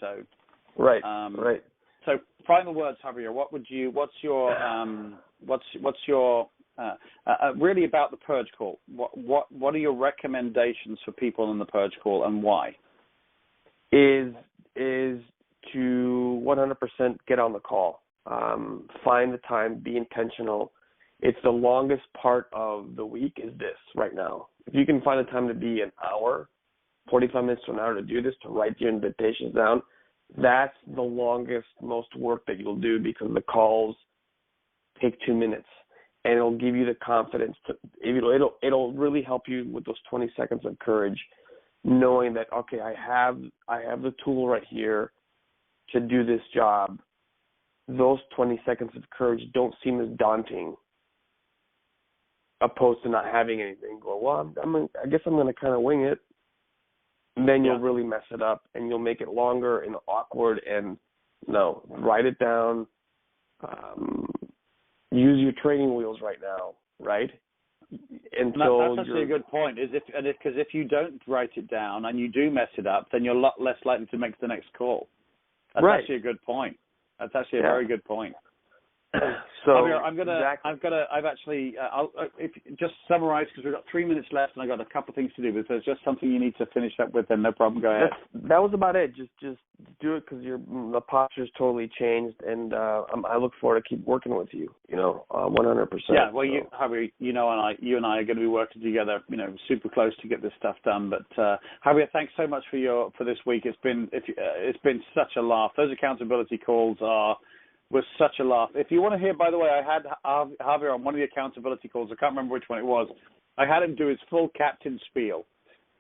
So, right. So, final words, Javier. What's your really about the Purge call? What are your recommendations for people in the Purge call, and why? Is to 100% get on the call. Find the time, be intentional. It's the longest part of the week is this right now. If you can find the time to be an hour, 45 minutes to an hour to do this, to write your invitations down, that's the longest, most work that you'll do, because the calls take 2 minutes, and it'll give you the confidence it'll really help you with those 20 seconds of courage, knowing that, okay, I have the tool right here to do this job. Those 20 seconds of courage don't seem as daunting, opposed to not having anything. Go, well, I guess I'm going to kind of wing it. And then you'll really mess it up, and you'll make it longer and awkward. And no, write it down. Use your training wheels right now, right? That's actually a good point. Because if you don't write it down and you do mess it up, then you're a lot less likely to make the next call. That's actually a good point. That's actually a very good point. So Javier, I'll just summarize, because we've got 3 minutes left and I've got a couple of things to do. But if there's just something you need to finish up with, then no problem. Go ahead. That was about it. Just do it, because the posture's totally changed, and I look forward to keep working with you. 100%. Yeah. Well, Javier, you and I are going to be working together. Super close to get this stuff done. But Javier, thanks so much for this week. It's been such a laugh. Those accountability calls was such a laugh. If you want to hear, by the way, I had Javier on one of the accountability calls. I can't remember which one it was. I had him do his full captain spiel.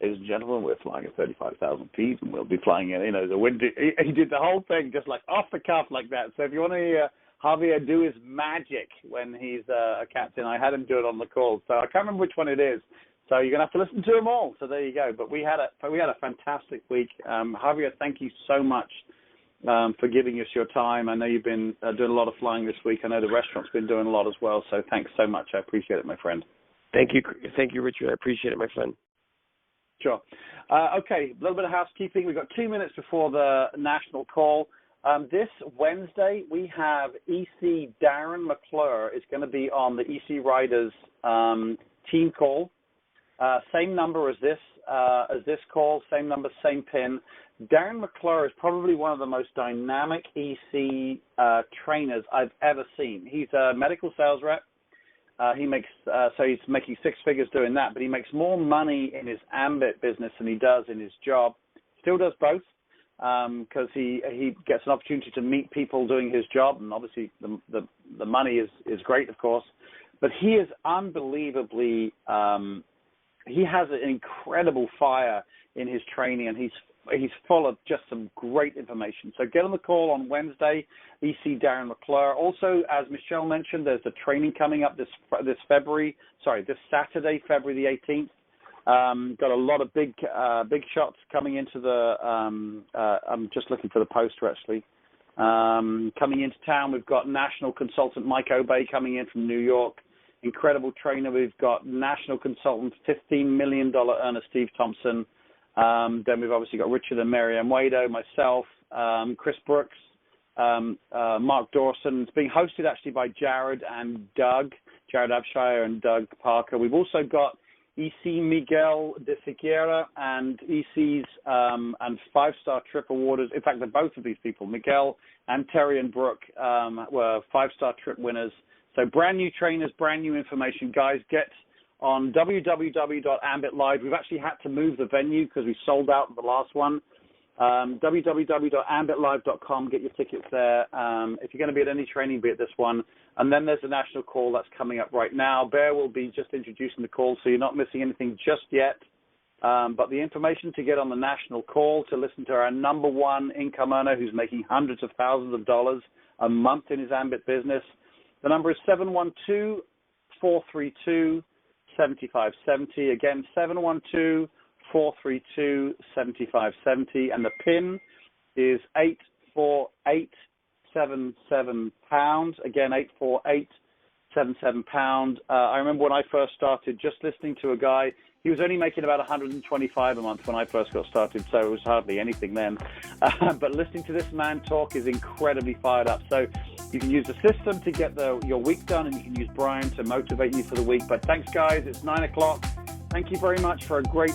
Ladies and gentlemen, we're flying at 35,000 feet, and we'll be flying in, the wind. He did the whole thing just like off the cuff like that. So if you want to hear Javier do his magic when he's a captain, I had him do it on the call. So I can't remember which one it is. So you're going to have to listen to them all. So there you go. But we had a fantastic week. Javier, thank you so much for giving us your time. I know you've been doing a lot of flying this week. I know the restaurant's been doing a lot as well. So thanks so much. I appreciate it, my friend. Thank you, Richard. I appreciate it, my friend. Sure. Okay, a little bit of housekeeping. We've got 2 minutes before the national call. This Wednesday, we have EC Darren McClure is going to be on the EC Riders team call. Same number as this call, same number, same pin. Darren McClure is probably one of the most dynamic EC trainers I've ever seen. He's a medical sales rep. He's making 6 figures doing that, but he makes more money in his ambit business than he does in his job. Still does both, because he gets an opportunity to meet people doing his job, and obviously the money is great, of course. But he is unbelievably he has an incredible fire in his training, and he's full of just some great information. So get on the call on Wednesday, EC Darren McClure. Also, as Michelle mentioned, there's a training coming up this Saturday, February the 18th. Got a lot of big shots coming into the. I'm just looking for the poster actually. Coming into town, we've got national consultant Mike Obey coming in from New York. Incredible trainer. We've got national consultant, $15 million earner Steve Thompson. Then we've obviously got Richard and Mary Ann Wado, myself, Chris Brooks, Mark Dawson. It's being hosted actually by Jared Abshire and Doug Parker. We've also got EC Miguel de Figueira and EC's and 5-star trip awarders. In fact, they're both of these people. Miguel and Terry and Brooke were 5-star trip winners. So brand new trainers, brand new information. Guys, get on www.ambitlive. We've actually had to move the venue because we sold out the last one. www.ambitlive.com. Get your tickets there. If you're going to be at any training, be at this one. And then there's a national call that's coming up right now. Bear will be just introducing the call, so you're not missing anything just yet. But the information to get on the national call to listen to our number one income earner who's making hundreds of thousands of dollars a month in his ambit business, the number is 712-432-7570. Again, 712-432-7570. And the PIN is 84877#. Again, 84877#. I remember when I first started just listening to a guy. He was only making about $125 a month when I first got started, so it was hardly anything then. But listening to this man talk is incredibly fired up. So you can use the system to get your week done, and you can use Brian to motivate you for the week. But thanks, guys. It's 9 o'clock. Thank you very much for a great.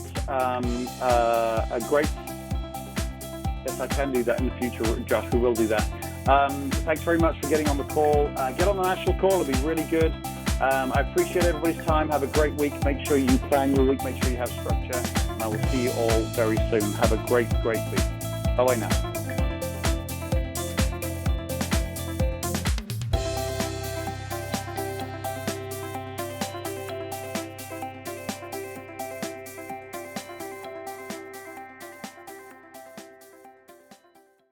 Yes, I can do that in the future, Josh. We will do that. Thanks very much for getting on the call. Get on the national call. It'll be really good. I appreciate everybody's time. Have a great week. Make sure you plan your week. Make sure you have structure. And I will see you all very soon. Have a great, great week. Bye-bye now.